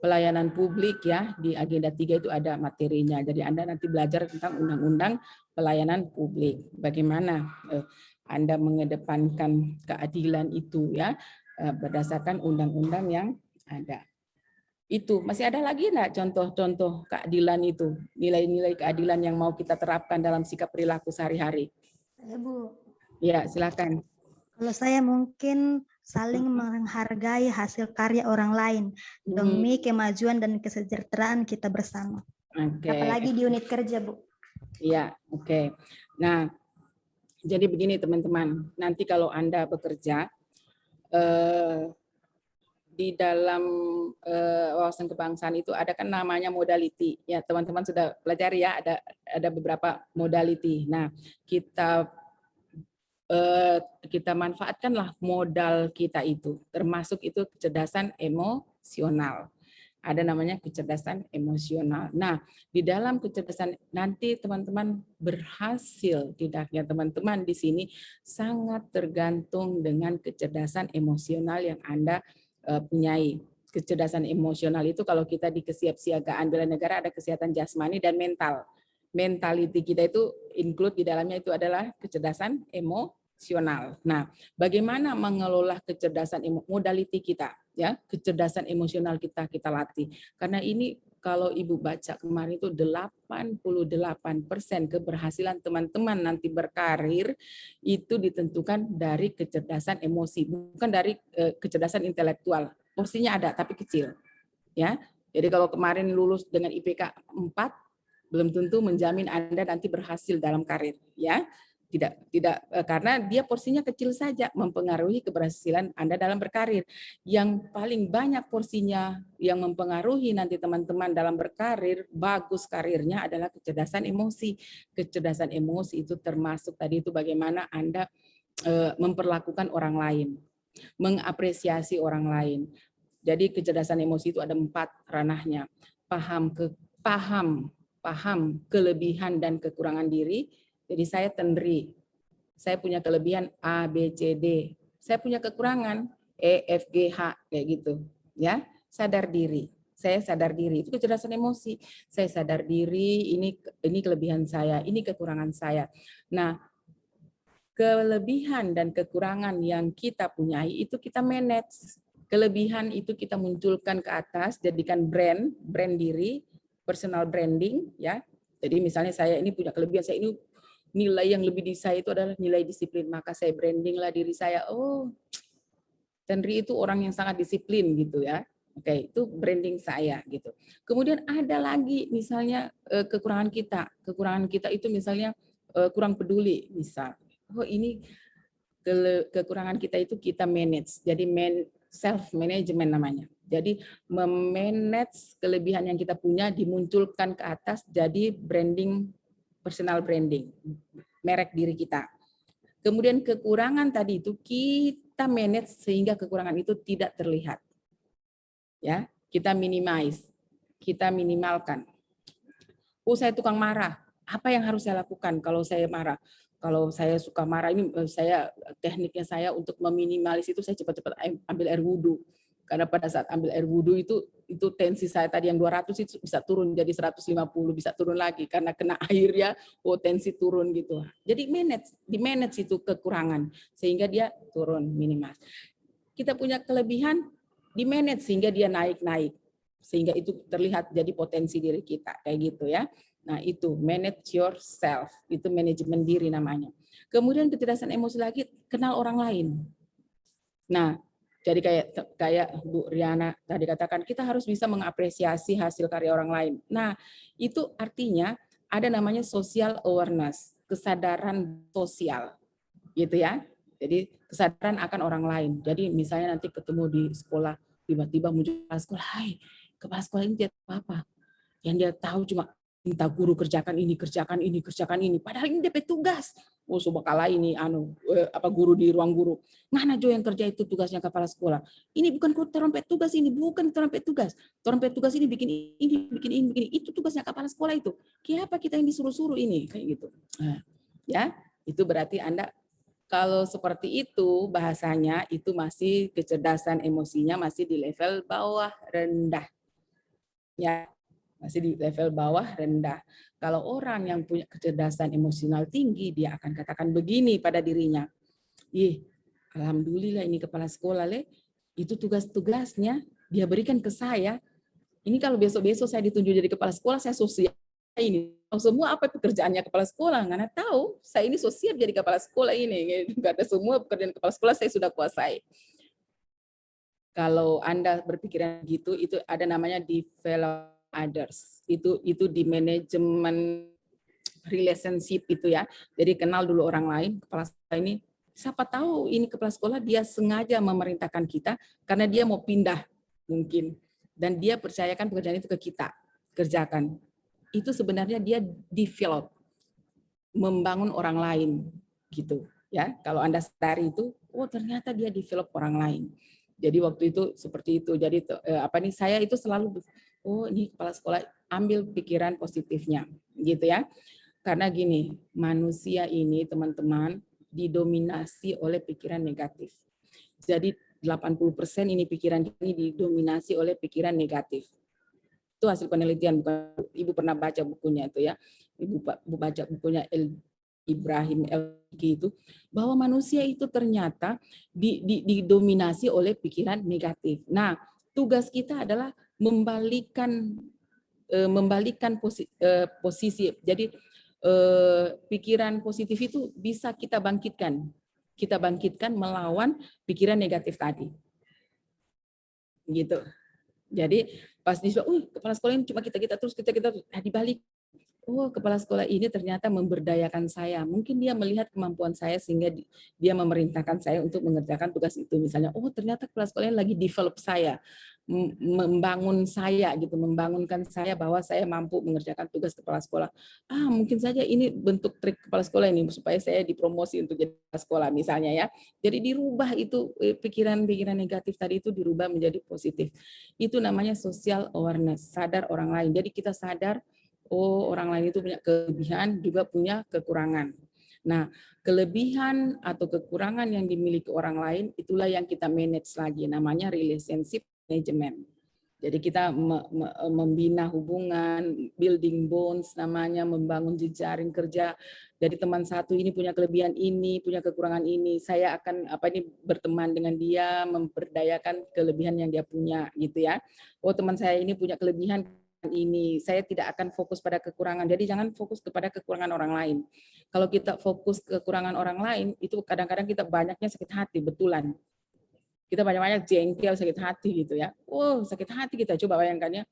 pelayanan publik ya, di agenda 3 itu ada materinya. Jadi Anda nanti belajar tentang undang-undang pelayanan publik, bagaimana Anda mengedepankan keadilan itu ya berdasarkan undang-undang yang ada. Itu masih ada lagi enggak contoh-contoh keadilan itu, nilai-nilai keadilan yang mau kita terapkan dalam sikap perilaku sehari-hari? Ya, Bu. Ya, silakan. Kalau saya mungkin saling menghargai hasil karya orang lain demi kemajuan dan kesejahteraan kita bersama. Oke. Apalagi di unit kerja, Bu. Iya, oke. Nah, jadi begini teman-teman, nanti kalau Anda bekerja di dalam wawasan kebangsaan itu ada kan namanya modality. Ya, teman-teman sudah pelajari ya, ada beberapa modality. Nah, kita manfaatkanlah modal kita itu, termasuk itu kecerdasan emosional. Ada namanya kecerdasan emosional. Nah, di dalam kecerdasan nanti teman-teman berhasil tidaknya teman-teman di sini sangat tergantung dengan kecerdasan emosional yang Anda punyai. Kecerdasan emosional itu kalau kita di kesiapsiagaan bela negara ada kesehatan jasmani dan mental. Mentality kita itu include di dalamnya itu adalah kecerdasan emosional. Nah, bagaimana mengelola kecerdasan modality kita ya, kecerdasan emosional kita latih. Karena ini kalau Ibu baca kemarin itu 88% keberhasilan teman-teman nanti berkarir itu ditentukan dari kecerdasan emosi, bukan dari kecerdasan intelektual. Porsinya ada tapi kecil. Ya. Jadi kalau kemarin lulus dengan IPK 4 belum tentu menjamin Anda nanti berhasil dalam karir, ya. Tidak karena dia porsinya kecil saja mempengaruhi keberhasilan Anda dalam berkarir. Yang paling banyak porsinya yang mempengaruhi nanti teman-teman dalam berkarir, bagus karirnya adalah kecerdasan emosi. Kecerdasan emosi itu termasuk tadi itu bagaimana Anda memperlakukan orang lain, mengapresiasi orang lain. Jadi kecerdasan emosi itu ada 4 ranahnya. Paham kelebihan dan kekurangan diri. Jadi saya tendri, saya punya kelebihan A, B, C, D. Saya punya kekurangan E, F, G, H kayak gitu, ya. Sadar diri. Saya sadar diri itu kecerdasan emosi. Saya sadar diri, ini kelebihan saya, ini kekurangan saya. Nah, kelebihan dan kekurangan yang kita punyai itu kita manage. Kelebihan itu kita munculkan ke atas, jadikan brand diri, personal branding, ya. Jadi misalnya saya ini punya kelebihan, saya ini nilai yang lebih di saya itu adalah nilai disiplin, maka saya brandinglah diri saya. Oh, Tendri itu orang yang sangat disiplin gitu ya. Oke, itu branding saya gitu. Kemudian ada lagi misalnya kekurangan kita. Kekurangan kita itu misalnya kurang peduli, misal. Oh, ini kekurangan kita itu kita manage. Jadi self management namanya. Jadi memanage kelebihan yang kita punya dimunculkan ke atas jadi branding, personal branding, merek diri kita. Kemudian kekurangan tadi itu kita manage sehingga kekurangan itu tidak terlihat. Ya, kita minimize, kita minimalkan. Oh, saya tukang marah. Apa yang harus saya lakukan kalau saya marah? Kalau saya suka marah, ini tekniknya saya untuk meminimalis itu saya cepat-cepat ambil air wudhu. Karena pada saat ambil air wudhu itu tensi saya tadi yang 200 itu bisa turun jadi 150, bisa turun lagi karena kena air ya, tensi turun gitu. Jadi di manage itu kekurangan sehingga dia turun minimal. Kita punya kelebihan di manage sehingga dia naik-naik. sehingga itu terlihat jadi potensi diri kita kayak gitu ya. Nah, itu manage yourself, itu manajemen diri namanya. Kemudian kecerdasan emosi lagi, kenal orang lain. Nah, jadi kayak Bu Riana tadi katakan, kita harus bisa mengapresiasi hasil karya orang lain. Nah, itu artinya ada namanya social awareness, kesadaran sosial, gitu ya. Jadi kesadaran akan orang lain. Jadi misalnya nanti ketemu di sekolah, tiba-tiba muncul kepala sekolah, hai, kepala sekolah ini dia apa? Yang dia tahu cuma minta guru kerjakan ini, kerjakan ini, kerjakan ini. Padahal ini DP tugas. Oh, subakala ini guru di ruang guru. Mana Jo yang kerja itu tugasnya kepala sekolah. Ini bukan trompet tugas ini, bukan trompet tugas. Trompet tugas ini bikin ini, bikin ini, bikin ini. Itu tugasnya kepala sekolah itu. Kenapa kita yang disuruh-suruh ini kayak gitu. Nah, ya, itu berarti Anda kalau seperti itu bahasanya itu masih kecerdasan emosinya masih di level bawah rendah. Ya, masih di level bawah rendah. Kalau orang yang punya kecerdasan emosional tinggi, dia akan katakan begini pada dirinya. Alhamdulillah ini kepala sekolah, itu tugas-tugasnya dia berikan ke saya. Ini kalau besok-besok saya ditunjuk jadi kepala sekolah, saya sosial ini. Semua apa pekerjaannya kepala sekolah? Nggak tahu, saya ini sosial jadi kepala sekolah ini. Nggak ada semua pekerjaan kepala sekolah saya sudah kuasai. Kalau Anda berpikiran gitu, itu ada namanya develop others. Itu di manajemen relationship itu ya. Jadi kenal dulu orang lain, kepala sekolah ini. Siapa tahu ini kepala sekolah dia sengaja memerintahkan kita karena dia mau pindah mungkin. Dan dia percayakan pekerjaan itu ke kita. Kerjakan. Itu sebenarnya dia develop. Membangun orang lain. Gitu. Ya, kalau Anda sadari itu, oh ternyata dia develop orang lain. Jadi waktu itu seperti itu. Jadi saya itu selalu ini kepala sekolah ambil pikiran positifnya, gitu ya. Karena gini, manusia ini teman-teman didominasi oleh pikiran negatif. Jadi 80% ini pikiran ini didominasi oleh pikiran negatif. Itu hasil penelitian, bukan Ibu pernah baca bukunya itu ya. Ibu baca bukunya Ibrahim itu, bahwa manusia itu ternyata didominasi oleh pikiran negatif. Nah, tugas kita adalah membalikkan posisi. Jadi pikiran positif itu bisa kita bangkitkan. Kita bangkitkan melawan pikiran negatif tadi. Gitu. Jadi pas di kepala sekolah ini cuma kita terus dibalik. Oh, kepala sekolah ini ternyata memberdayakan saya. Mungkin dia melihat kemampuan saya sehingga dia memerintahkan saya untuk mengerjakan tugas itu. Misalnya, oh ternyata kepala sekolah ini lagi develop saya, membangun saya gitu, membangunkan saya bahwa saya mampu mengerjakan tugas kepala sekolah. Mungkin saja ini bentuk trik kepala sekolah ini supaya saya dipromosi untuk jadi kepala sekolah misalnya ya. Jadi dirubah itu pikiran-pikiran negatif tadi itu dirubah menjadi positif. Itu namanya social awareness, sadar orang lain. Jadi kita sadar orang lain itu punya kelebihan, juga punya kekurangan. Nah, kelebihan atau kekurangan yang dimiliki orang lain, itulah yang kita manage lagi, namanya relationship management. Jadi kita membina hubungan, building bonds namanya, membangun jejaring kerja. Jadi teman satu ini punya kelebihan ini, punya kekurangan ini, saya akan berteman dengan dia, memperdayakan kelebihan yang dia punya gitu ya. Oh, teman saya ini punya kelebihan ini, saya tidak akan fokus pada kekurangan. Jadi jangan fokus kepada kekurangan orang lain. Kalau kita fokus kekurangan orang lain, itu kadang-kadang kita banyaknya sakit hati, betulan. Kita banyak-banyak jengkel, sakit hati gitu ya. Oh, sakit hati kita. Coba bayangkan ya.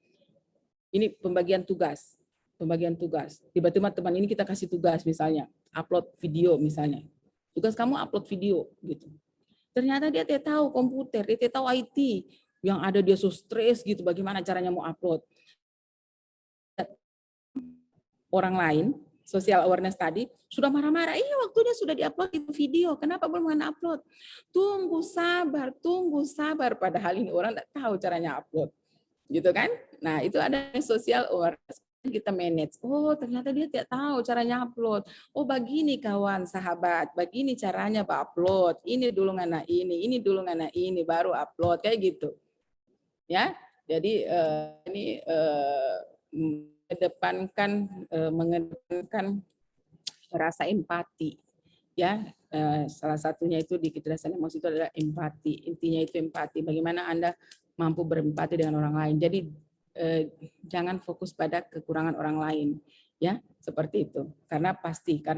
Ini pembagian tugas. Pembagian tugas. Tiba-tiba teman ini kita kasih tugas misalnya, upload video misalnya. Tugas kamu upload video gitu. Ternyata dia tidak tahu komputer, dia tidak tahu IT. Yang ada dia so stres gitu, bagaimana caranya mau upload. Orang lain, social awareness tadi, sudah marah-marah, waktunya sudah di-upload itu video, kenapa belum upload? Tunggu sabar, padahal ini orang tidak tahu caranya upload. Gitu kan? Nah, itu ada social awareness kita manage. Oh, ternyata dia tidak tahu caranya upload. Oh, begini kawan, sahabat, begini caranya upload. Ini dulu ngana ini dulu ngana ini, baru upload, kayak gitu. Ya, jadi ini mengedepankan rasa empati ya, salah satunya itu di kecerdasan emosi itu adalah empati. Intinya itu empati, bagaimana Anda mampu berempati dengan orang lain. Jadi jangan fokus pada kekurangan orang lain, ya seperti itu. Karena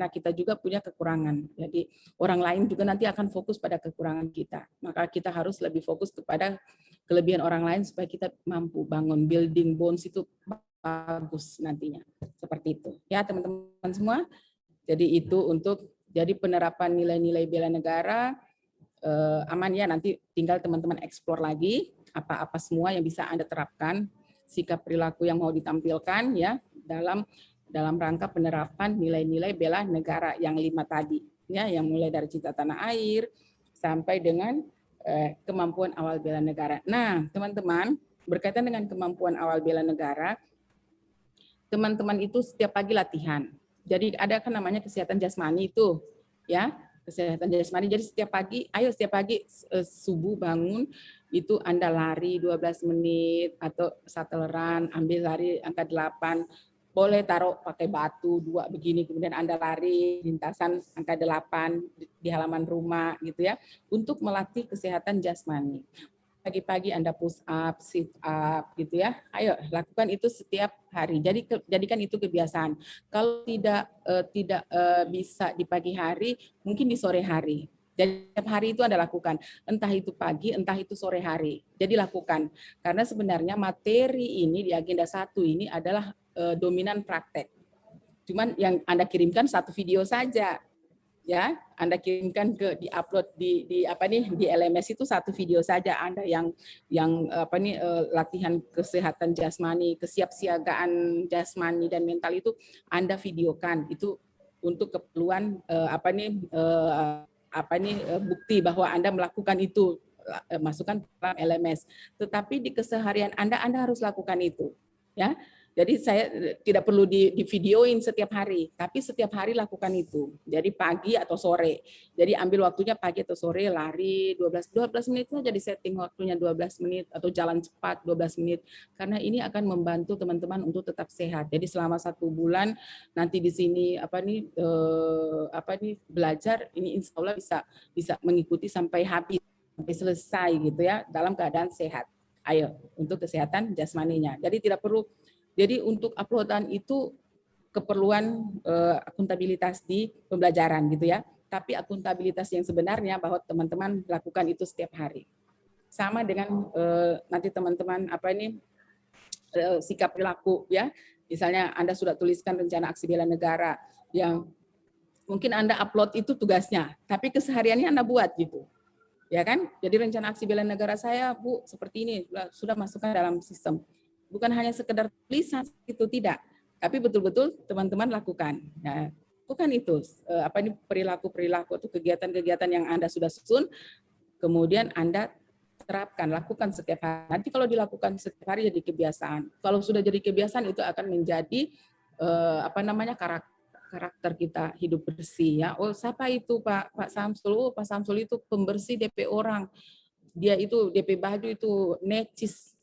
kita juga punya kekurangan. Jadi orang lain juga nanti akan fokus pada kekurangan kita. Maka kita harus lebih fokus kepada kelebihan orang lain supaya kita mampu bangun building bonds itu bagus nantinya. Seperti itu. Ya teman-teman semua. Jadi itu untuk jadi penerapan nilai-nilai bela negara aman ya, nanti tinggal teman-teman eksplor lagi apa-apa semua yang bisa Anda terapkan, sikap perilaku yang mau ditampilkan ya dalam rangka penerapan nilai-nilai bela negara yang 5 tadi ya, yang mulai dari cinta tanah air sampai dengan kemampuan awal bela negara. Nah, teman-teman, berkaitan dengan kemampuan awal bela negara, teman-teman itu setiap pagi latihan. Jadi ada kan namanya kesehatan jasmani itu ya, kesehatan jasmani. Jadi setiap pagi subuh bangun itu Anda lari 12 menit atau satelran, ambil lari angka 8, boleh taruh pakai batu 2 begini, kemudian Anda lari lintasan angka 8 di halaman rumah gitu ya, untuk melatih kesehatan jasmani. Pagi-pagi Anda push up, sit up gitu ya. Ayo lakukan itu setiap hari. Jadikan itu kebiasaan. Kalau tidak bisa di pagi hari, mungkin di sore hari. Jadi setiap hari itu Anda lakukan. Entah itu pagi, entah itu sore hari. Jadi lakukan. Karena sebenarnya materi ini di agenda 1 ini adalah dominan praktek. Cuman yang Anda kirimkan 1 video saja. Ya, Anda kirimkan di-upload di LMS itu 1 video saja Anda yang latihan kesehatan jasmani, kesiapsiagaan jasmani dan mental itu Anda videokan. Itu untuk keperluan bukti bahwa Anda melakukan itu, masukkan ke dalam LMS. Tetapi di keseharian Anda harus lakukan itu, ya. Jadi saya tidak perlu di videoin setiap hari, tapi setiap hari lakukan itu. Jadi pagi atau sore. Jadi ambil waktunya pagi atau sore, lari 12 menit saja, di setting waktunya 12 menit atau jalan cepat 12 menit. Karena ini akan membantu teman-teman untuk tetap sehat. Jadi selama 1 bulan nanti di sini belajar, ini insya Allah bisa mengikuti sampai habis, sampai selesai gitu ya, dalam keadaan sehat. Ayo untuk kesehatan jasmaninya. Jadi tidak perlu. Jadi untuk uploadan itu keperluan akuntabilitas di pembelajaran gitu ya. Tapi akuntabilitas yang sebenarnya bahwa teman-teman lakukan itu setiap hari. Sama dengan nanti teman-teman sikap perilaku ya. Misalnya Anda sudah tuliskan rencana aksi bela negara yang mungkin Anda upload itu tugasnya, tapi kesehariannya Anda buat gitu. Ya kan? Jadi rencana aksi bela negara saya, Bu, seperti ini sudah masukkan dalam sistem. Bukan hanya sekedar tulisan itu, tidak, tapi betul-betul teman-teman lakukan. Ya, bukan itu perilaku-perilaku atau kegiatan-kegiatan yang Anda sudah susun, kemudian Anda terapkan, lakukan setiap hari. Nanti kalau dilakukan setiap hari jadi kebiasaan. Kalau sudah jadi kebiasaan itu akan menjadi karakter kita hidup bersih ya. Oh, siapa itu Pak Samsul? Oh, Pak Samsul itu pembersih DP orang. Dia itu DP baju itu necis.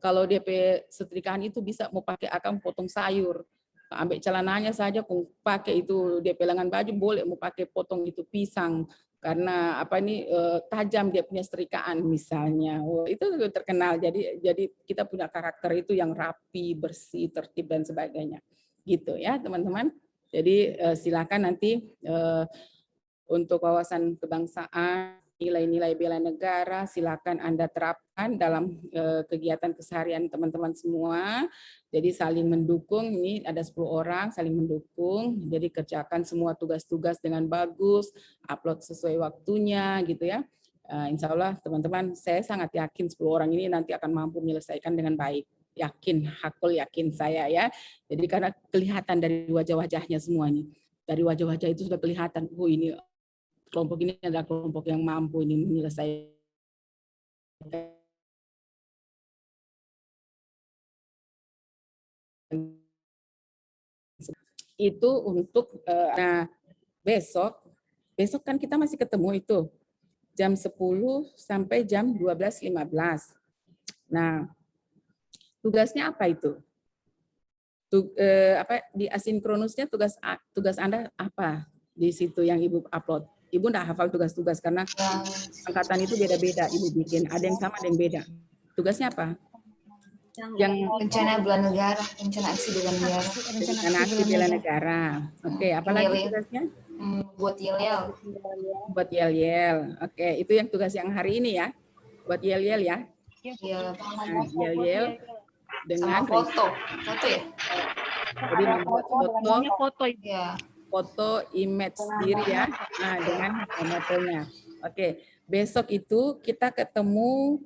Kalau DP setrikaan itu bisa mau pakai akang potong sayur, ambil celananya saja pakai itu DP lengan baju, boleh mau pakai potong itu pisang karena tajam dia punya setrikaan misalnya. Itu terkenal. Jadi kita punya karakter itu yang rapi, bersih, tertib dan sebagainya. Gitu ya teman-teman. Jadi silakan nanti untuk wawasan kebangsaan, nilai-nilai bela negara, silakan Anda terapkan dalam kegiatan keseharian teman-teman semua. Jadi saling mendukung, ini ada 10 orang saling mendukung, jadi kerjakan semua tugas-tugas dengan bagus, upload sesuai waktunya gitu ya. Insya Allah teman-teman, saya sangat yakin 10 orang ini nanti akan mampu menyelesaikan dengan baik. Yakin, hakul yakin saya ya. Jadi karena kelihatan dari wajah-wajahnya semuanya. Dari wajah-wajah itu sudah kelihatan, ini kelompok ini adalah kelompok yang mampu ini menyelesaikan itu untuk besok kan kita masih ketemu itu jam 10 sampai jam 12.15. Nah, tugasnya apa itu? Di asinkronusnya tugas Anda apa di situ yang Ibu upload? Ibu enggak hafal tugas-tugas karena angkatan itu beda-beda Ibu bikin. Ada yang sama, ada yang beda. Tugasnya apa? Yang rencana bela negara, rencana aksi bela negara. rencana aksi bela negara. Oke, apalagi tugasnya? Buat yel-yel. Buat yel-yel. Oke, itu yang tugas yang hari ini ya. Buat yel-yel ya. Iya. Nah, yel-yel dengan foto ya. Jadi membuat foto ya. Foto image sendiri ya. Nah, dengan fotonya. Oke, besok itu kita ketemu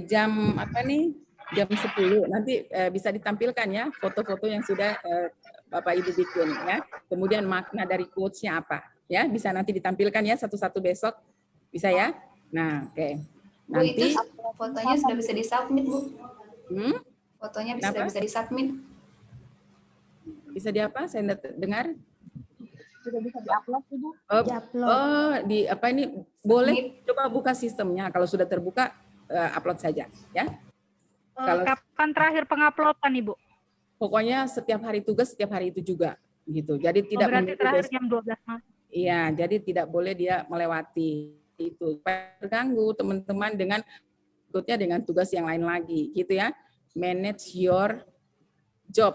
jam apa nih? Jam 10. Nanti bisa ditampilkan ya foto-foto yang sudah Bapak Ibu bikin ya. Kemudian makna dari quotes-nya apa? Ya, bisa nanti ditampilkan ya satu-satu besok. Bisa ya? Nah, oke. Bu, itu fotonya sudah bisa disubmit, Bu. Fotonya sudah bisa disubmit. Bisa di apa? Saya dengar. Sudah bisa diupload, Ibu. Oh, di apa ini? Boleh coba buka sistemnya. Kalau sudah terbuka, upload saja, ya. Kalau kapan terakhir penguploadan, Ibu? Pokoknya setiap hari tugas, setiap hari itu juga, gitu. Jadi tidak berarti terakhir jam 12 malam. Iya, jadi tidak boleh dia melewati itu. Terganggu teman-teman dengan ikutnya dengan tugas yang lain lagi, gitu ya. Manage your job.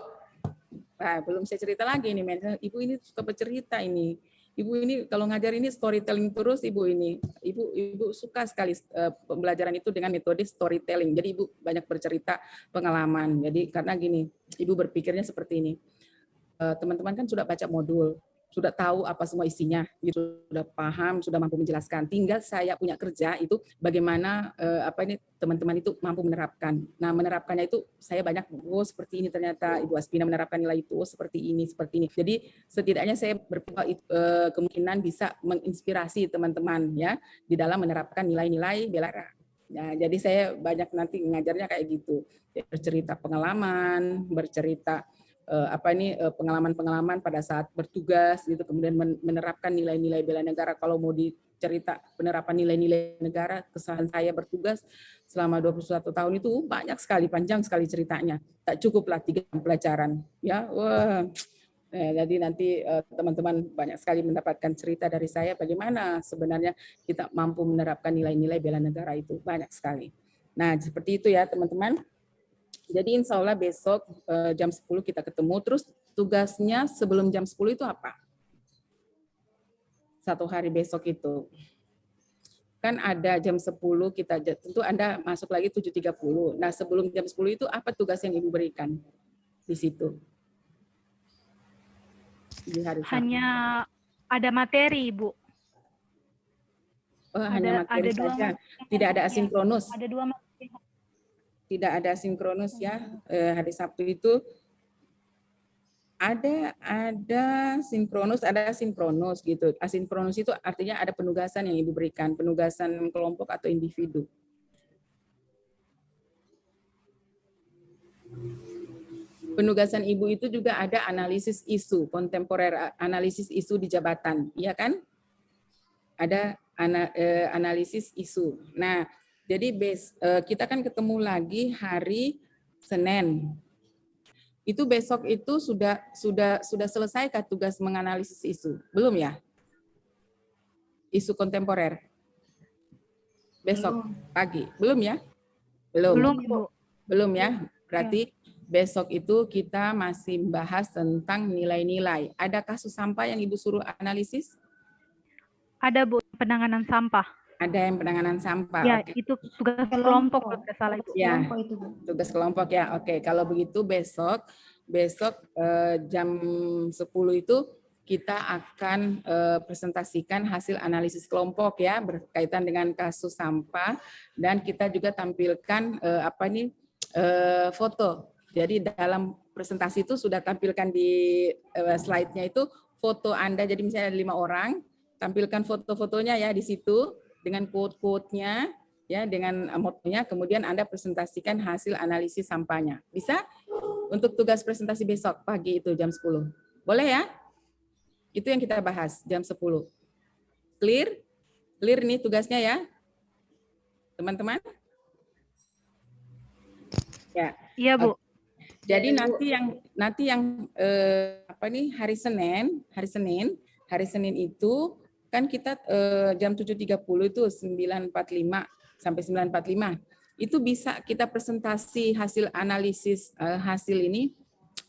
Nah, belum saya cerita lagi nih, Ibu ini suka bercerita ini. Ibu ini kalau ngajar ini storytelling terus, Ibu ini. Ibu suka sekali pembelajaran itu dengan metode storytelling. Jadi Ibu banyak bercerita pengalaman. Jadi karena gini, Ibu berpikirnya seperti ini. Teman-teman kan sudah baca modul, sudah tahu apa semua isinya, gitu, sudah paham, sudah mampu menjelaskan. Tinggal saya punya kerja itu bagaimana teman-teman itu mampu menerapkan. Nah, menerapkannya itu saya banyak, seperti ini ternyata Ibu Aspina menerapkan nilai itu, seperti ini. Jadi setidaknya saya berpikir kemungkinan bisa menginspirasi teman-teman ya di dalam menerapkan nilai-nilai Belara. Nah, jadi saya banyak nanti ngajarnya kayak gitu, bercerita pengalaman, bercerita pengalaman-pengalaman pada saat bertugas gitu, kemudian menerapkan nilai-nilai bela negara. Kalau mau dicerita penerapan nilai-nilai negara, kesalahan saya bertugas selama 21 tahun itu banyak sekali, panjang sekali ceritanya. Tak cukuplah 3 pelajaran ya. Wah. Jadi nanti teman-teman banyak sekali mendapatkan cerita dari saya bagaimana sebenarnya kita mampu menerapkan nilai-nilai bela negara itu, banyak sekali. Nah, seperti itu ya teman-teman. Jadi insya Allah besok jam 10 kita ketemu. Terus tugasnya sebelum jam 10 itu apa? Satu hari besok itu. Kan ada jam 10 kita, tentu Anda masuk lagi 7.30. Nah sebelum jam 10 itu apa tugas yang Ibu berikan di situ? Di hari hanya ada materi, Ibu. Oh, hanya materi saja. Tidak ada asinkronus. Ada 2 materi. Tidak ada sinkronus ya. Hari Sabtu itu ada sinkronus, ada asinkronus gitu. Asinkronus itu artinya ada penugasan yang Ibu berikan, penugasan kelompok atau individu. Penugasan Ibu itu juga ada analisis isu, kontemporer, analisis isu di jabatan, iya kan? Ada analisis isu. Nah, jadi kita kan ketemu lagi hari Senin. Itu besok itu sudah selesaikah tugas menganalisis isu? Belum ya? Isu kontemporer. Besok pagi. Belum ya? Belum. Belum ya? Berarti besok itu kita masih membahas tentang nilai-nilai. Ada kasus sampah yang Ibu suruh analisis? Ada, Bu, penanganan sampah. Ada yang penanganan sampah. Ya, Oke. itu tugas kelompok kalau tidak salah itu. Ya, tugas kelompok ya. Oke, kalau begitu besok jam 10 itu kita akan presentasikan hasil analisis kelompok ya berkaitan dengan kasus sampah, dan kita juga tampilkan foto. Jadi dalam presentasi itu sudah tampilkan di slide-nya itu foto Anda. Jadi misalnya ada 5 orang, tampilkan foto-fotonya ya di situ dengan quote-quote-nya ya, dengan motonya, kemudian Anda presentasikan hasil analisis sampahnya. Bisa? Untuk tugas presentasi besok pagi itu jam 10. Boleh ya? Itu yang kita bahas jam 10. Clear? Clear nih tugasnya ya? Teman-teman? Ya. Iya, Bu. Jadi nanti yang hari Senin itu kan kita jam 7.30 itu 9.45 sampai 9.45. itu bisa kita presentasi hasil analisis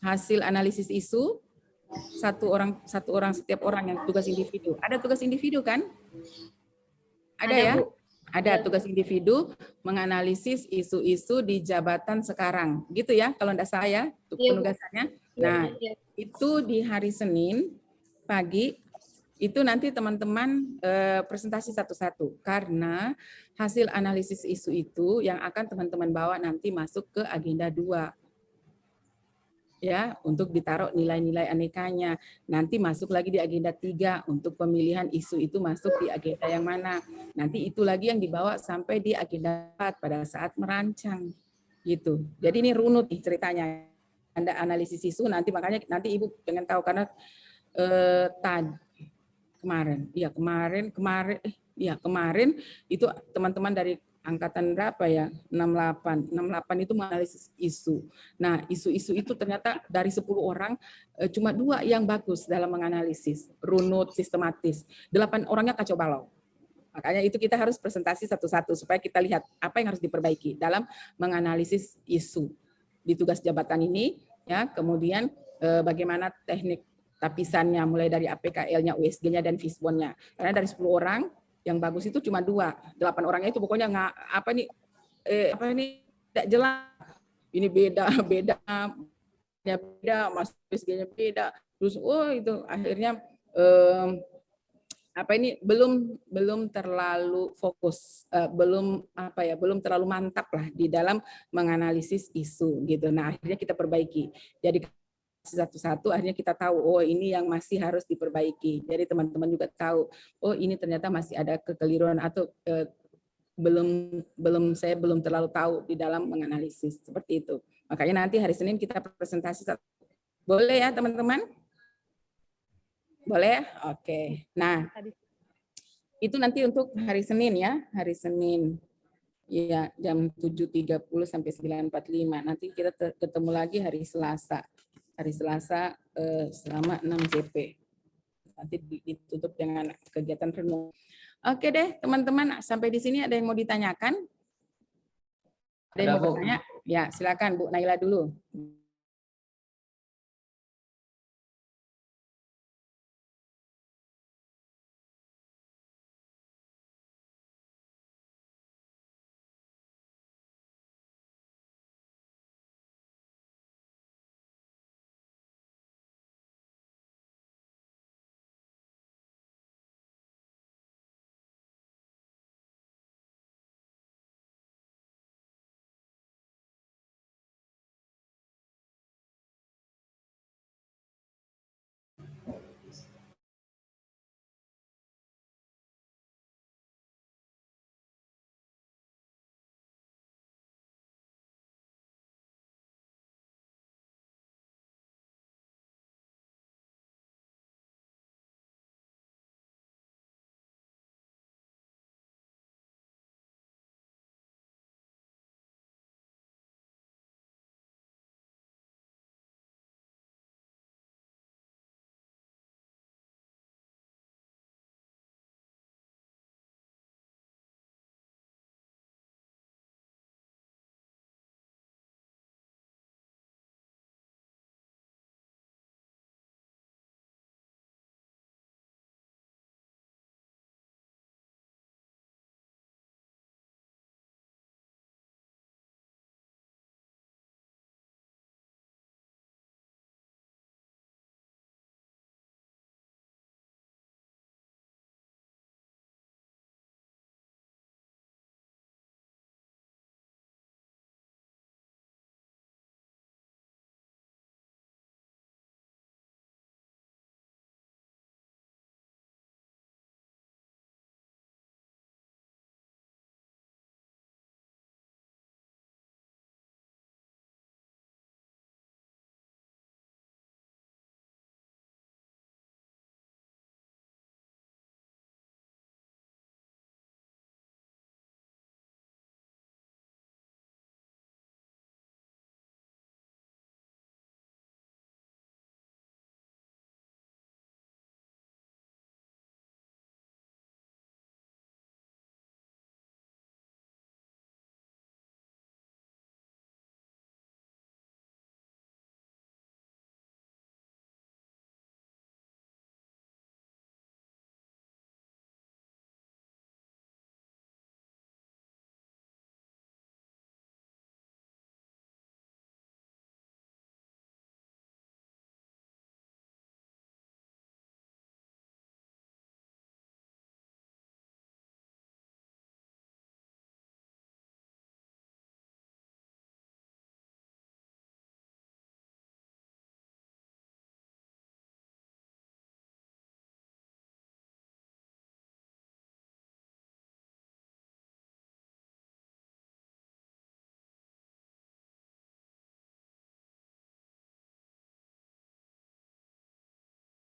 hasil analisis isu satu orang setiap orang yang tugas individu. Ada tugas individu kan? Ada ya? Bu. Ada tugas individu menganalisis isu-isu di jabatan sekarang. Gitu ya kalau enggak salah ya penugasannya. Nah, itu di hari Senin pagi itu nanti teman-teman presentasi satu-satu karena hasil analisis isu itu yang akan teman-teman bawa nanti masuk ke agenda 2. Ya, untuk ditaruh nilai-nilai anekanya. Nanti masuk lagi di agenda 3 untuk pemilihan isu itu masuk di agenda yang mana. Nanti itu lagi yang dibawa sampai di agenda 4 pada saat merancang. Gitu. Jadi ini runut nih ceritanya. Anda analisis isu nanti makanya nanti Ibu pengen tahu karena kemarin itu teman-teman dari angkatan berapa ya? 68 itu menganalisis isu. Nah, isu-isu itu ternyata dari 10 orang cuma 2 yang bagus dalam menganalisis, runut, sistematis. 8 orangnya kacau balau. Makanya itu kita harus presentasi satu-satu supaya kita lihat apa yang harus diperbaiki dalam menganalisis isu di tugas jabatan ini ya. Kemudian bagaimana teknik tapisannya mulai dari APKL-nya, USG-nya dan Fisbon-nya. Karena dari 10 orang yang bagus itu cuma 2, 8 orangnya itu pokoknya nggak tidak jelas. Ini beda, Mas USG-nya beda. Terus itu akhirnya belum terlalu fokus, belum terlalu mantap lah di dalam menganalisis isu gitu. Nah, akhirnya kita perbaiki. Jadi satu-satu akhirnya kita tahu oh ini yang masih harus diperbaiki. Jadi teman-teman juga tahu oh ini ternyata masih ada kekeliruan atau saya belum terlalu tahu di dalam menganalisis seperti itu. Makanya nanti hari Senin kita presentasi. Boleh ya teman-teman? Boleh? Oke. Nah, itu nanti untuk hari Senin ya, hari Senin. Ya, jam 7.30 sampai 9.45. Nanti kita ketemu lagi hari Selasa. Hari Selasa selama 6 JP. Nanti ditutup dengan kegiatan renung. Oke deh, teman-teman, sampai di sini ada yang mau ditanyakan? Ada yang mau bertanya? Ya, silakan Bu Naila dulu.